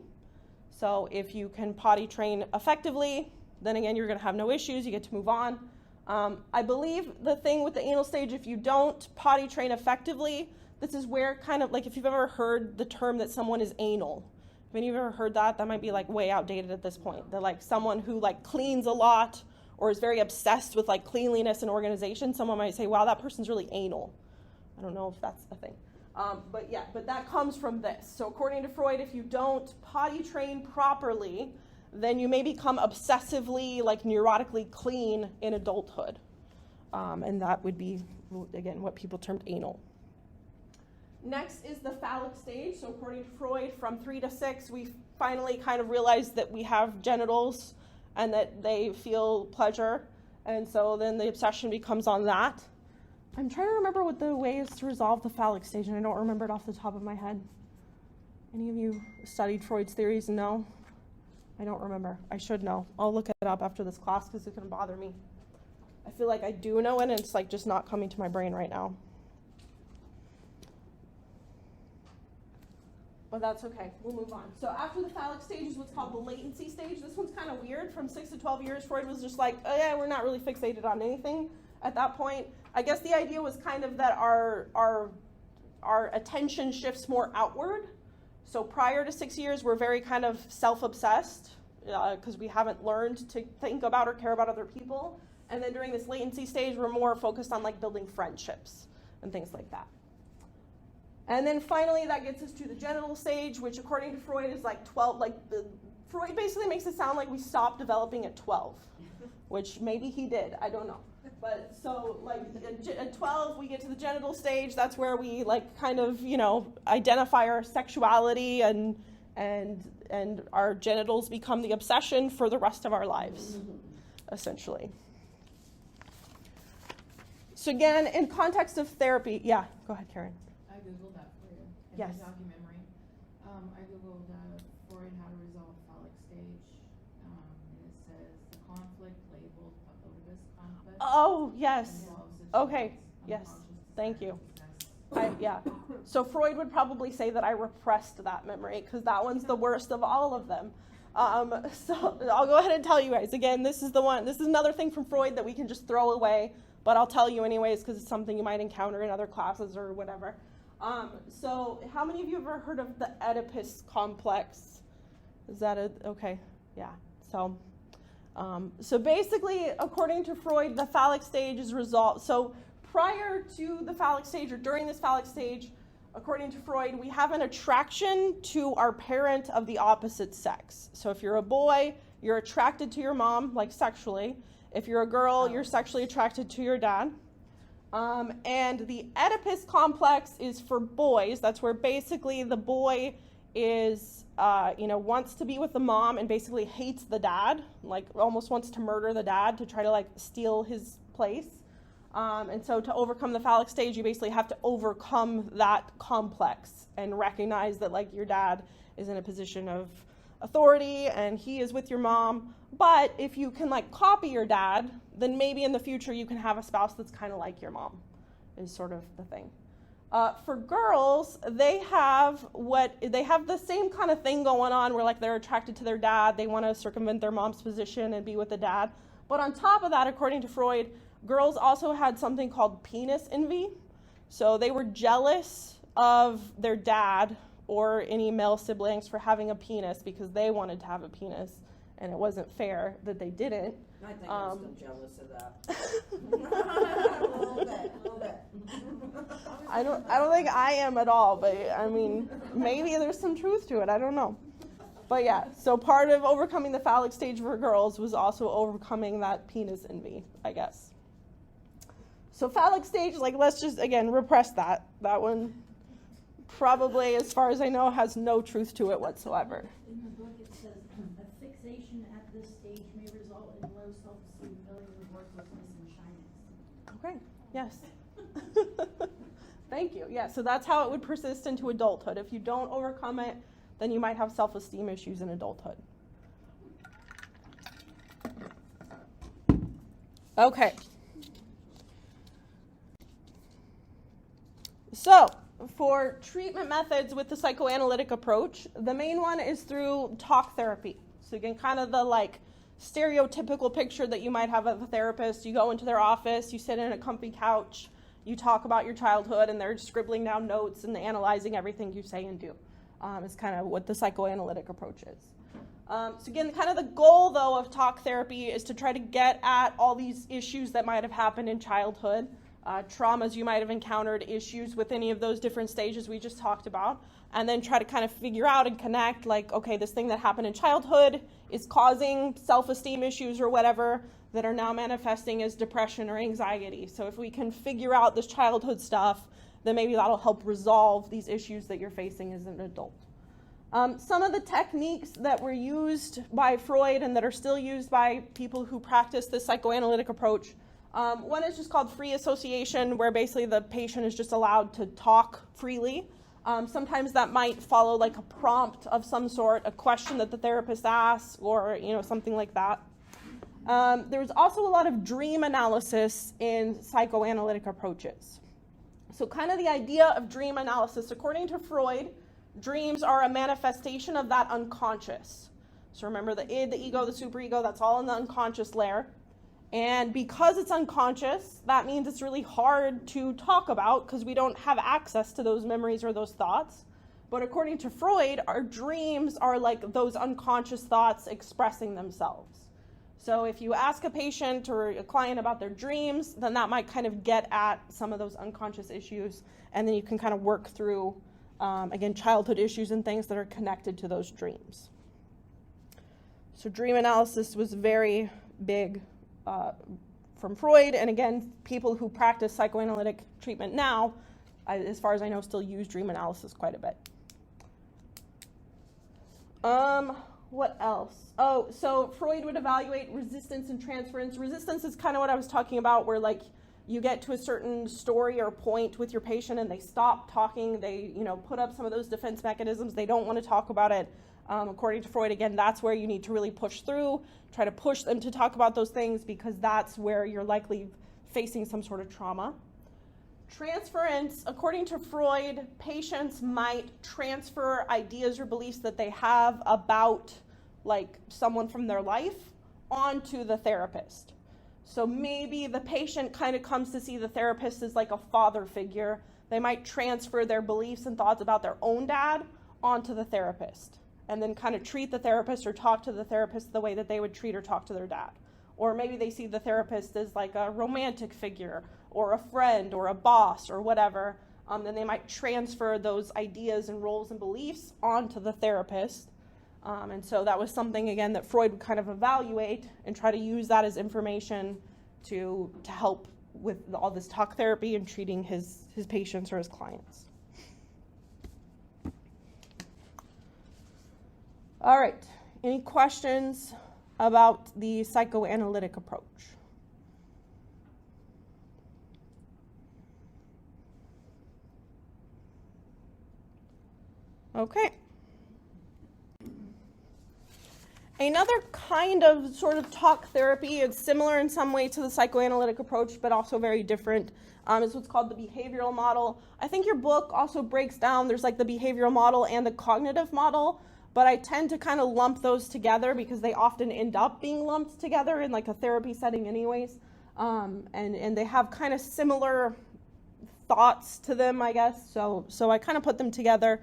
So if you can potty train effectively, then again, you're going to have no issues. You get to move on. I believe the thing with the anal stage, if you don't potty train effectively, this is where kind of like if you've ever heard the term that someone is anal. If you've ever heard that, that might be like way outdated at this point. They're like someone who like cleans a lot or is very obsessed with like cleanliness and organization. Someone might say, wow, that person's really anal. I don't know if that's a thing. But that comes from this. So according to Freud, if you don't potty train properly, then you may become obsessively, like neurotically clean in adulthood. And that would be, again, what people termed anal. Next is the phallic stage. So according to Freud, from 3 to 6, we finally kind of realized that we have genitals and that they feel pleasure. And so then the obsession becomes on that. I'm trying to remember what the way is to resolve the phallic stage, and I don't remember it off the top of my head. Any of you studied Freud's theories? No? I don't remember. I should know. I'll look it up after this class because it's going to bother me. I feel like I do know it, and it's like just not coming to my brain right now. But that's okay. We'll move on. So after the phallic stage is what's called the latency stage. This one's kind of weird. From 6 to 12 years, Freud was just like, oh yeah, we're not really fixated on anything at that point. I guess the idea was kind of that our attention shifts more outward. So prior to 6 years, we're very kind of self-obsessed because we haven't learned to think about or care about other people. And then during this latency stage, we're more focused on like building friendships and things like that. And then finally, that gets us to the genital stage, which according to Freud is like 12, Freud basically makes it sound like we stopped developing at 12, which maybe he did, I don't know. But so like at 12, we get to the genital stage. That's where we like kind of, identify our sexuality and our genitals become the obsession for the rest of our lives, essentially. So again, in context of therapy, yeah, go ahead, Karen. I googled that for you. In Yes. my documentary. I googled Freud how to resolve phallic stage, and it says the conflict labeled Oedipus conflict Oh, yes. involves Okay, the yes. unconscious Thank you. desires. Yeah. So Freud would probably say that I repressed that memory because that one's the worst of all of them. So I'll go ahead and tell you guys. Again, this is another thing from Freud that we can just throw away, but I'll tell you anyways because it's something you might encounter in other classes or whatever. So how many of you have ever heard of the Oedipus complex? Is that okay? Yeah. So basically, according to Freud, the phallic stage is resolved. So prior to the phallic stage or during this phallic stage, according to Freud, we have an attraction to our parent of the opposite sex. So if you're a boy, you're attracted to your mom, like sexually. If you're a girl, you're sexually attracted to your dad. And the Oedipus complex is for boys. That's where basically the boy is, wants to be with the mom and basically hates the dad, like almost wants to murder the dad to try to like steal his place. And so to overcome the phallic stage, you basically have to overcome that complex and recognize that like your dad is in a position of authority and he is with your mom. But if you can like copy your dad, then maybe in the future you can have a spouse that's kind of like your mom, is sort of the thing. For girls, they have the same kind of thing going on where like they're attracted to their dad, they want to circumvent their mom's position and be with the dad. But on top of that, according to Freud, girls also had something called penis envy. So they were jealous of their dad or any male siblings for having a penis because they wanted to have a penis. And it wasn't fair that they didn't. I think I'm still jealous of that. A little bit. I don't think I am at all, but I mean, maybe there's some truth to it. I don't know. But yeah, so part of overcoming the phallic stage for girls was also overcoming that penis envy, I guess. So phallic stage, like let's just, again, repress that. That one probably, as far as I know, has no truth to it whatsoever. In the book, it says a fixation at this stage may result in low self-esteem, failure of worthlessness, and shyness. Okay, yes. Thank you. Yeah, so that's how it would persist into adulthood. If you don't overcome it, then you might have self-esteem issues in adulthood. Okay. So, for treatment methods with the psychoanalytic approach, the main one is through talk therapy. So again, kind of the like stereotypical picture that you might have of a therapist. You go into their office, you sit in a comfy couch, you talk about your childhood, and they're scribbling down notes and analyzing everything you say and do. Is kind of what the psychoanalytic approach is. So again, kind of the goal, though, of talk therapy is to try to get at all these issues that might have happened in childhood, traumas you might have encountered, issues with any of those different stages we just talked about, and then try to kind of figure out and connect, like, okay, this thing that happened in childhood is causing self-esteem issues or whatever that are now manifesting as depression or anxiety. So if we can figure out this childhood stuff, then maybe that'll help resolve these issues that you're facing as an adult. Some of the techniques that were used by Freud and that are still used by people who practice this psychoanalytic approach, one is just called free association, where basically the patient is just allowed to talk freely. Sometimes that might follow like a prompt of some sort, a question that the therapist asks, or something like that. There's also a lot of dream analysis in psychoanalytic approaches. So kind of the idea of dream analysis, according to Freud, dreams are a manifestation of that unconscious. So remember the id, the ego, the superego, that's all in the unconscious layer. And because it's unconscious, that means it's really hard to talk about because we don't have access to those memories or those thoughts. But according to Freud, our dreams are like those unconscious thoughts expressing themselves. So if you ask a patient or a client about their dreams, then that might kind of get at some of those unconscious issues, and then you can kind of work through, again, childhood issues and things that are connected to those dreams. So dream analysis was very big from Freud, and again, people who practice psychoanalytic treatment now, as far as I know, still use dream analysis quite a bit. What else? Oh, so Freud would evaluate resistance and transference. Resistance is kind of what I was talking about, where like you get to a certain story or point with your patient and they stop talking, they put up some of those defense mechanisms, they don't want to talk about it. According to Freud, again, that's where you need to really push through, try to push them to talk about those things, because that's where you're likely facing some sort of trauma. Transference, according to Freud, patients might transfer ideas or beliefs that they have about like someone from their life onto the therapist. So maybe the patient kind of comes to see the therapist as like a father figure. They might transfer their beliefs and thoughts about their own dad onto the therapist, and then kind of treat the therapist or talk to the therapist the way that they would treat or talk to their dad. Or maybe they see the therapist as like a romantic figure or a friend or a boss or whatever. Then they might transfer those ideas and roles and beliefs onto the therapist. And so that was something, again, that Freud would kind of evaluate and try to use that as information to help with all this talk therapy and treating his patients or his clients. All right, any questions about the psychoanalytic approach? Okay. Another kind of sort of talk therapy, it's similar in some way to the psychoanalytic approach, but also very different, is what's called the behavioral model. I think your book also breaks down, there's like the behavioral model and the cognitive model, but I tend to kind of lump those together because they often end up being lumped together in like a therapy setting anyways. And they have kind of similar thoughts to them, I guess. So I kind of put them together.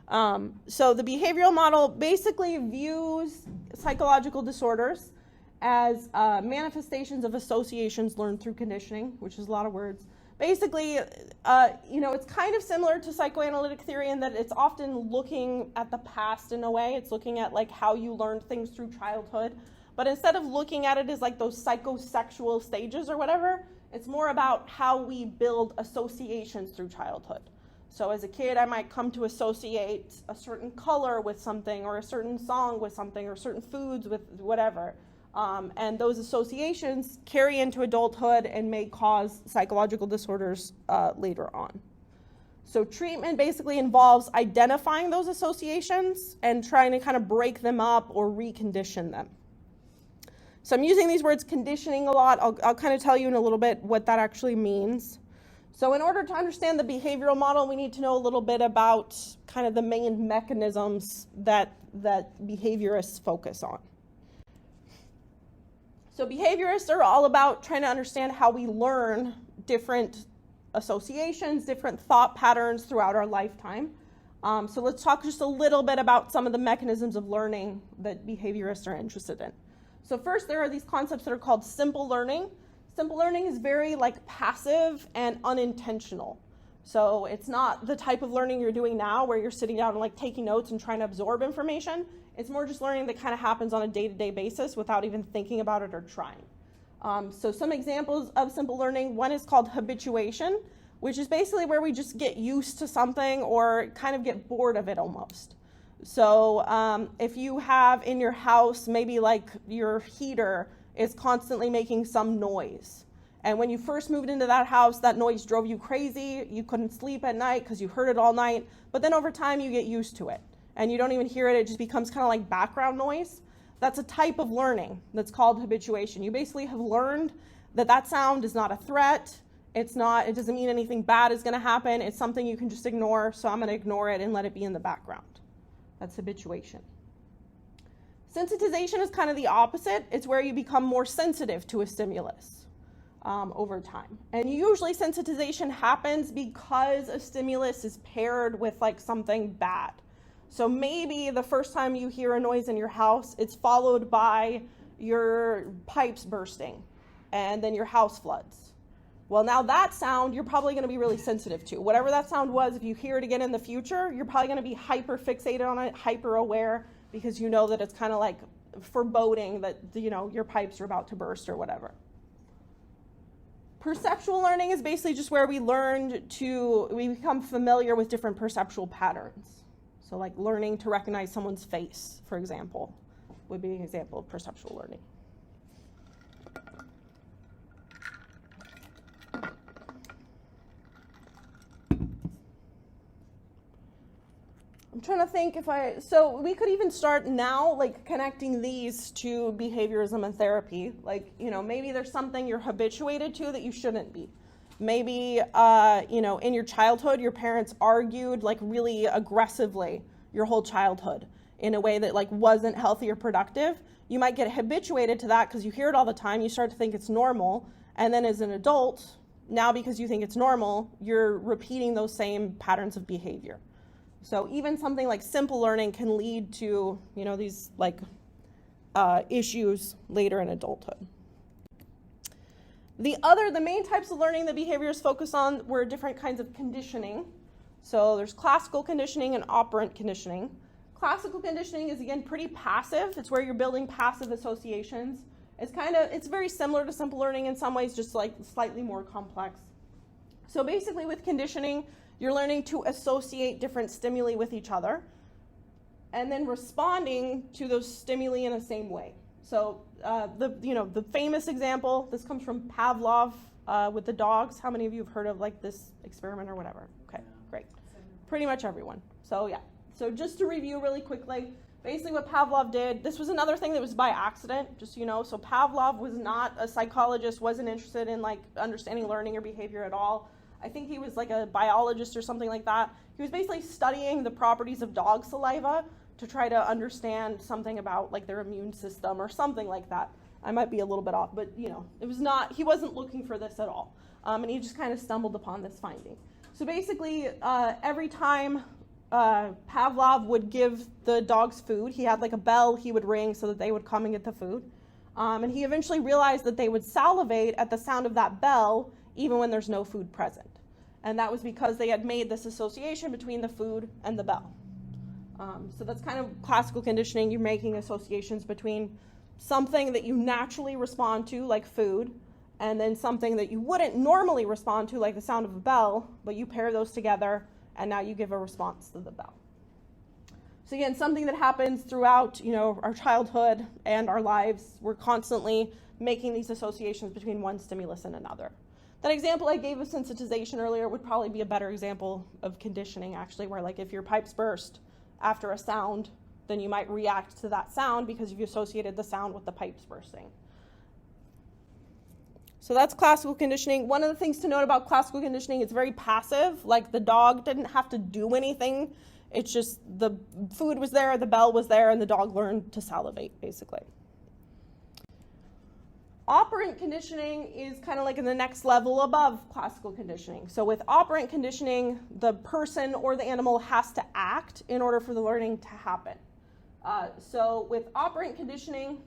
So the behavioral model basically views psychological disorders as manifestations of associations learned through conditioning, which is a lot of words. Basically, it's kind of similar to psychoanalytic theory in that it's often looking at the past in a way. It's looking at like how you learned things through childhood. But instead of looking at it as like those psychosexual stages or whatever, it's more about how we build associations through childhood. So as a kid, I might come to associate a certain color with something, or a certain song with something, or certain foods with whatever. And those associations carry into adulthood and may cause psychological disorders later on. So treatment basically involves identifying those associations and trying to kind of break them up or recondition them. So I'm using these words conditioning a lot. I'll kind of tell you in a little bit what that actually means. So in order to understand the behavioral model, we need to know a little bit about kind of the main mechanisms that behaviorists focus on. So behaviorists are all about trying to understand how we learn different associations, different thought patterns throughout our lifetime. So let's talk just a little bit about some of the mechanisms of learning that behaviorists are interested in. So first, there are these concepts that are called simple learning. Simple learning is very like passive and unintentional. So it's not the type of learning you're doing now where you're sitting down and like taking notes and trying to absorb information. It's more just learning that kind of happens on a day-to-day basis without even thinking about it or trying. So some examples of simple learning, one is called habituation. which is basically where we just get used to something or kind of get bored of it almost. So if you have in your house, maybe like your heater is constantly making some noise. And when you first moved into that house, that noise drove you crazy. You couldn't sleep at night because you heard it all night. But then over time, you get used to it. And you don't even hear it. It just becomes kind of like background noise. That's a type of learning that's called habituation. You basically have learned that that sound is not a threat. It doesn't mean anything bad is going to happen. It's something you can just ignore. So I'm going to ignore it and let it be in the background. That's habituation. Sensitization is kind of the opposite. It's where you become more sensitive to a stimulus over time. And usually sensitization happens because a stimulus is paired with like something bad. So maybe the first time you hear a noise in your house, it's followed by your pipes bursting and then your house floods. Well, now that sound, you're probably going to be really sensitive to. Whatever that sound was, if you hear it again in the future, you're probably going to be hyper fixated on it, hyper aware, because you know that it's kind of like foreboding that, you know, your pipes are about to burst or whatever. Perceptual learning is basically just where we become familiar with different perceptual patterns. So like learning to recognize someone's face, for example, would be an example of perceptual learning. I'm trying to think so we could even start now, like connecting these to behaviorism and therapy. Like, you know, maybe there's something you're habituated to that you shouldn't be. Maybe, you know, in your childhood, your parents argued like really aggressively your whole childhood in a way that like wasn't healthy or productive. You might get habituated to that because you hear it all the time. You start to think it's normal. And then as an adult, now because you think it's normal, you're repeating those same patterns of behavior. So even something like simple learning can lead to, you know, these like issues later in adulthood. The main types of learning that behaviorists focus on were different kinds of conditioning. So there's classical conditioning and operant conditioning. Classical conditioning is, again, pretty passive. It's where you're building passive associations. It's very similar to simple learning in some ways, just like slightly more complex. So basically with conditioning, you're learning to associate different stimuli with each other and then responding to those stimuli in the same way. So the famous example, this comes from Pavlov with the dogs. How many of you have heard of like this experiment or whatever? Okay, great. Pretty much everyone. So yeah. So just to review really quickly, basically what Pavlov did, this was another thing that was by accident, just so you know. So Pavlov was not a psychologist, wasn't interested in like understanding learning or behavior at all. I think he was like a biologist or something like that. He was basically studying the properties of dog saliva to try to understand something about like their immune system or something like that. I might be a little bit off, but you know, he wasn't looking for this at all. And he just kind of stumbled upon this finding. So basically, every time Pavlov would give the dogs food, he had like a bell he would ring so that they would come and get the food. And he eventually realized that they would salivate at the sound of that bell even when there's no food present. And that was because they had made this association between the food and the bell. So that's kind of classical conditioning. You're making associations between something that you naturally respond to, like food, and then something that you wouldn't normally respond to, like the sound of a bell, but you pair those together, and now you give a response to the bell. So again, something that happens throughout, you know, our childhood and our lives. We're constantly making these associations between one stimulus and another. That example I gave of sensitization earlier would probably be a better example of conditioning, actually, where like if your pipes burst after a sound, then you might react to that sound because you've associated the sound with the pipes bursting. So that's classical conditioning. One of the things to note about classical conditioning, it's very passive. Like the dog didn't have to do anything. It's just the food was there, the bell was there, and the dog learned to salivate, basically. Operant conditioning is kind of like in the next level above classical conditioning. So with operant conditioning, the person or the animal has to act in order for the learning to happen. So with operant conditioning,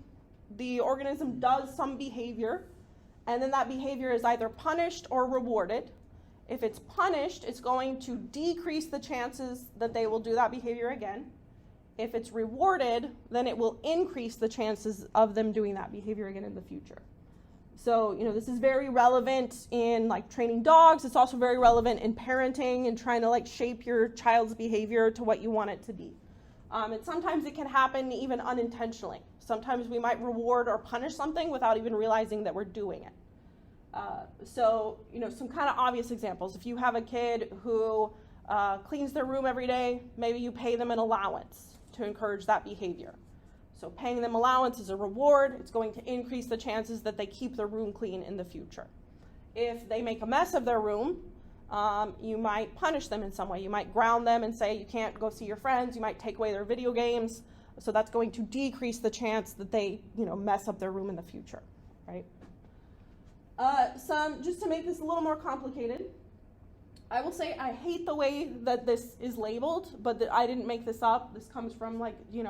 the organism does some behavior, and then that behavior is either punished or rewarded. If it's punished, it's going to decrease the chances that they will do that behavior again. If it's rewarded, then it will increase the chances of them doing that behavior again in the future. So, this is very relevant in like training dogs. It's also very relevant in parenting and trying to like shape your child's behavior to what you want it to be. And sometimes it can happen even unintentionally. Sometimes we might reward or punish something without even realizing that we're doing it. So, some kind of obvious examples. If you have a kid who cleans their room every day, maybe you pay them an allowance to encourage that behavior. So paying them allowance is a reward. It's going to increase the chances that they keep their room clean in the future. If they make a mess of their room, you might punish them in some way. You might ground them and say you can't go see your friends. You might take away their video games. So that's going to decrease the chance that they, mess up their room in the future, right? Just to make this a little more complicated, I will say I hate the way that this is labeled, but I didn't make this up. This comes from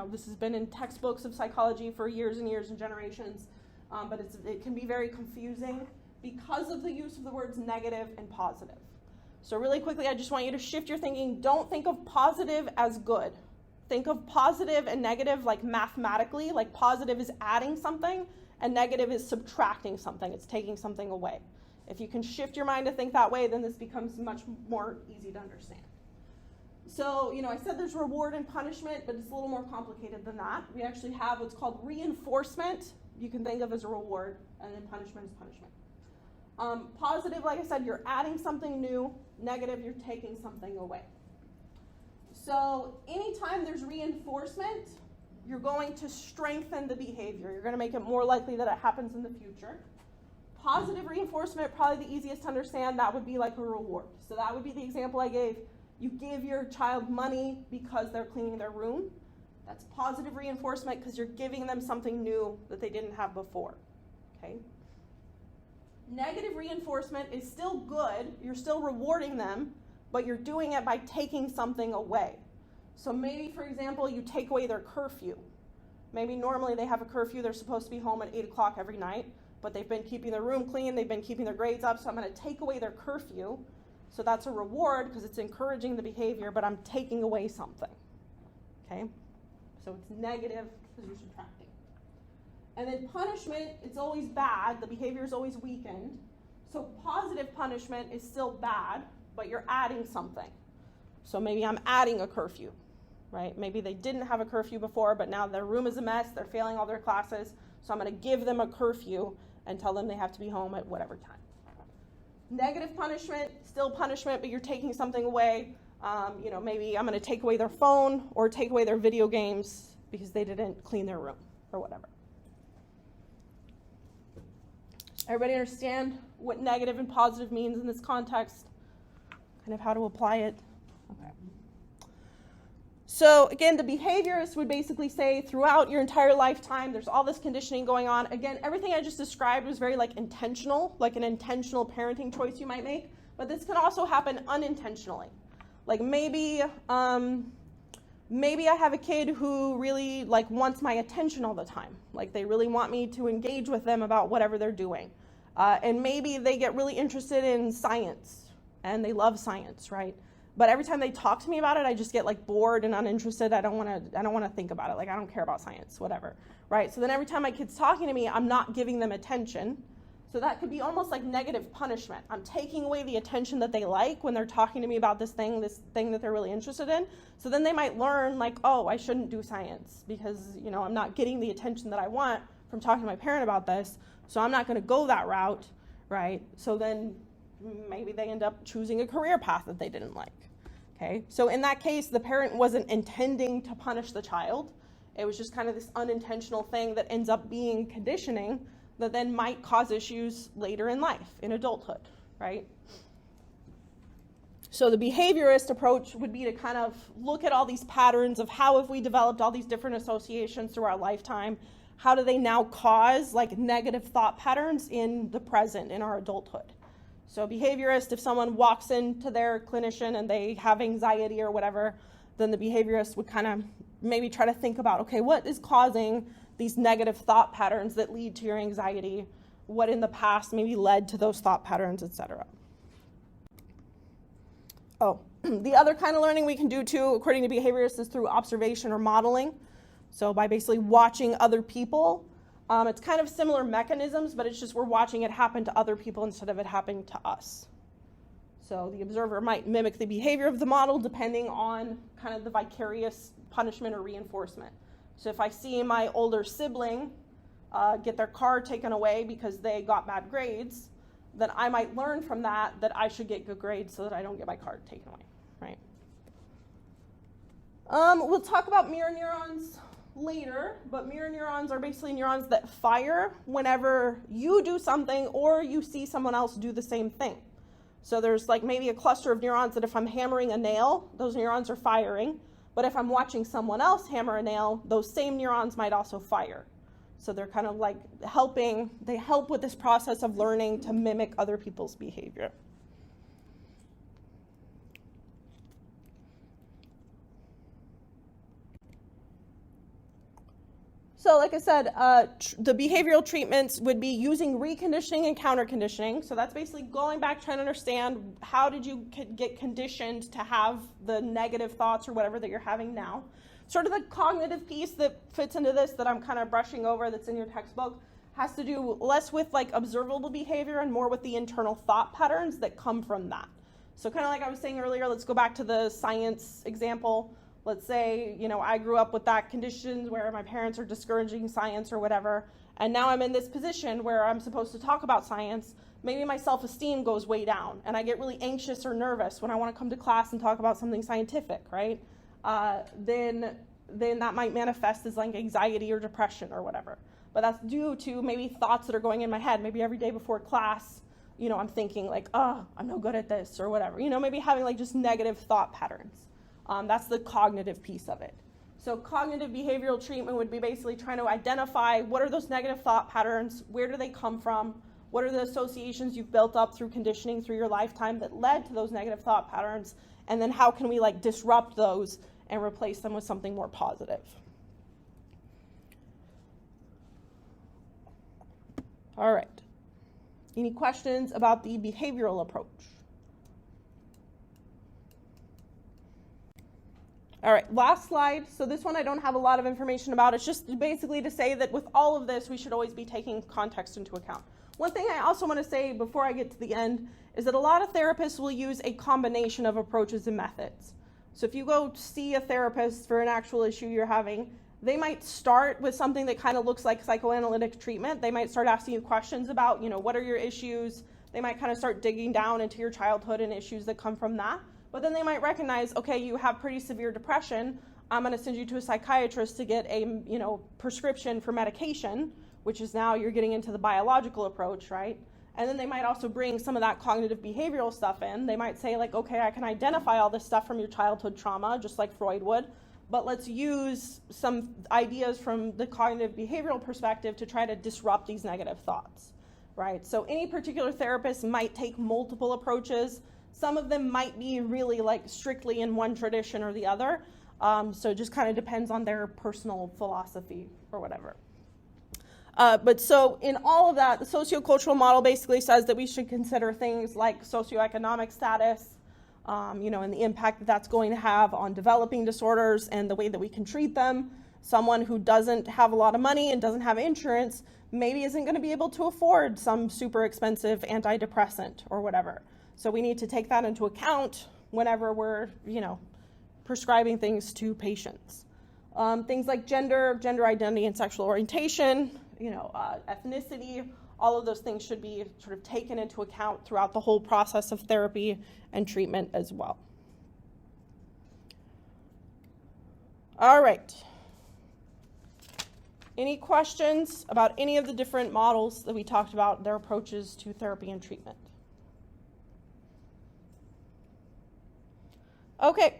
this has been in textbooks of psychology for years and years and generations, but it can be very confusing because of the use of the words negative and positive. So really quickly, I just want you to shift your thinking. Don't think of positive as good. Think of positive and negative like mathematically, like positive is adding something and negative is subtracting something. It's taking something away. If you can shift your mind to think that way, then this becomes much more easy to understand. So, I said there's reward and punishment, but it's a little more complicated than that. We actually have what's called reinforcement, you can think of as a reward, and then punishment is punishment. Positive, like I said, you're adding something new. Negative, you're taking something away. So anytime there's reinforcement, you're going to strengthen the behavior. You're going to make it more likely that it happens in the future. Positive reinforcement, probably the easiest to understand, that would be like a reward. So that would be the example I gave. You give your child money because they're cleaning their room. That's positive reinforcement because you're giving them something new that they didn't have before. Okay? Negative reinforcement is still good. You're still rewarding them, but you're doing it by taking something away. So maybe, for example, you take away their curfew. Maybe normally they have a curfew. They're supposed to be home at 8 o'clock every night. But they've been keeping their room clean, they've been keeping their grades up, so I'm going to take away their curfew. So that's a reward because it's encouraging the behavior, but I'm taking away something. Okay? So it's negative because you're subtracting. And then punishment, it's always bad. The behavior is always weakened. So positive punishment is still bad, but you're adding something. So maybe I'm adding a curfew, right? Maybe they didn't have a curfew before, but now their room is a mess, they're failing all their classes, so I'm going to give them a curfew and tell them they have to be home at whatever time. Negative punishment, still punishment, but you're taking something away. Maybe I'm going to take away their phone or take away their video games because they didn't clean their room or whatever. Everybody understand what negative and positive means in this context? Kind of how to apply it? Okay. So again, the behaviorist would basically say throughout your entire lifetime, there's all this conditioning going on. Again, everything I just described was very intentional, like an intentional parenting choice you might make. But this can also happen unintentionally. Like maybe I have a kid who really wants my attention all the time. Like they really want me to engage with them about whatever they're doing. And maybe they get really interested in science and they love science, right? But every time they talk to me about it, I just get bored and uninterested. I don't want to think about it. I don't care about science, whatever, right? So then every time my kid's talking to me, I'm not giving them attention. So that could be almost like negative punishment. I'm taking away the attention that they like when they're talking to me about this thing that they're really interested in. So then they might learn oh, I shouldn't do science because, I'm not getting the attention that I want from talking to my parent about this. So I'm not going to go that route, right? So then maybe they end up choosing a career path that they didn't like. Okay, so in that case, the parent wasn't intending to punish the child. It was just kind of this unintentional thing that ends up being conditioning that then might cause issues later in life, in adulthood, right? So the behaviorist approach would be to kind of look at all these patterns of how have we developed all these different associations through our lifetime. How do they now cause negative thought patterns in the present, in our adulthood? So behaviorist, if someone walks into their clinician and they have anxiety or whatever, then the behaviorist would kind of maybe try to think about, okay, what is causing these negative thought patterns that lead to your anxiety? What in the past maybe led to those thought patterns, etc. Oh, the other kind of learning we can do too, according to behaviorists, is through observation or modeling. So by basically watching other people It's kind of similar mechanisms, but it's just we're watching it happen to other people instead of it happening to us. So the observer might mimic the behavior of the model depending on kind of the vicarious punishment or reinforcement. So if I see my older sibling get their car taken away because they got bad grades, then I might learn from that I should get good grades so that I don't get my car taken away, right? We'll talk about mirror neurons later, but mirror neurons are basically neurons that fire whenever you do something or you see someone else do the same thing. So there's like maybe a cluster of neurons that if I'm hammering a nail, those neurons are firing. But if I'm watching someone else hammer a nail, those same neurons might also fire. So they're kind of like they help with this process of learning to mimic other people's behavior. So like I said, the behavioral treatments would be using reconditioning and counterconditioning. So that's basically going back, trying to understand how did you get conditioned to have the negative thoughts or whatever that you're having now. Sort of the cognitive piece that fits into this that I'm kind of brushing over that's in your textbook has to do less with like observable behavior and more with the internal thought patterns that come from that. So kind of like I was saying earlier, let's go back to the science example. Let's say, I grew up with that condition where my parents are discouraging science or whatever, and now I'm in this position where I'm supposed to talk about science. Maybe my self-esteem goes way down, and I get really anxious or nervous when I want to come to class and talk about something scientific, right? Then that might manifest as like anxiety or depression or whatever. But that's due to maybe thoughts that are going in my head. Maybe every day before class, I'm thinking like, oh, I'm no good at this or whatever. Maybe having like just negative thought patterns. That's the cognitive piece of it. So cognitive behavioral treatment would be basically trying to identify what are those negative thought patterns, where do they come from, what are the associations you've built up through conditioning through your lifetime that led to those negative thought patterns, and then how can we like disrupt those and replace them with something more positive. All right. Any questions about the behavioral approach? All right, last slide. So this one I don't have a lot of information about. It's just basically to say that with all of this, we should always be taking context into account. One thing I also want to say before I get to the end is that a lot of therapists will use a combination of approaches and methods. So if you go see a therapist for an actual issue you're having, they might start with something that kind of looks like psychoanalytic treatment. They might start asking you questions about, what are your issues? They might kind of start digging down into your childhood and issues that come from that. But then they might recognize, okay, you have pretty severe depression. I'm going to send you to a psychiatrist to get a, prescription for medication, which is now you're getting into the biological approach, right? And then they might also bring some of that cognitive behavioral stuff in. They might say like, okay, I can identify all this stuff from your childhood trauma, just like Freud would, but let's use some ideas from the cognitive behavioral perspective to try to disrupt these negative thoughts, right? So any particular therapist might take multiple approaches. Some of them might be really like strictly in one tradition or the other. So it just kind of depends on their personal philosophy or whatever. But so in all of that, the sociocultural model basically says that we should consider things like socioeconomic status, and the impact that that's going to have on developing disorders and the way that we can treat them. Someone who doesn't have a lot of money and doesn't have insurance maybe isn't going to be able to afford some super expensive antidepressant or whatever. So we need to take that into account whenever we're, prescribing things to patients. Things like gender identity and sexual orientation, ethnicity, all of those things should be sort of taken into account throughout the whole process of therapy and treatment as well. All right. Any questions about any of the different models that we talked about, their approaches to therapy and treatment? Okay.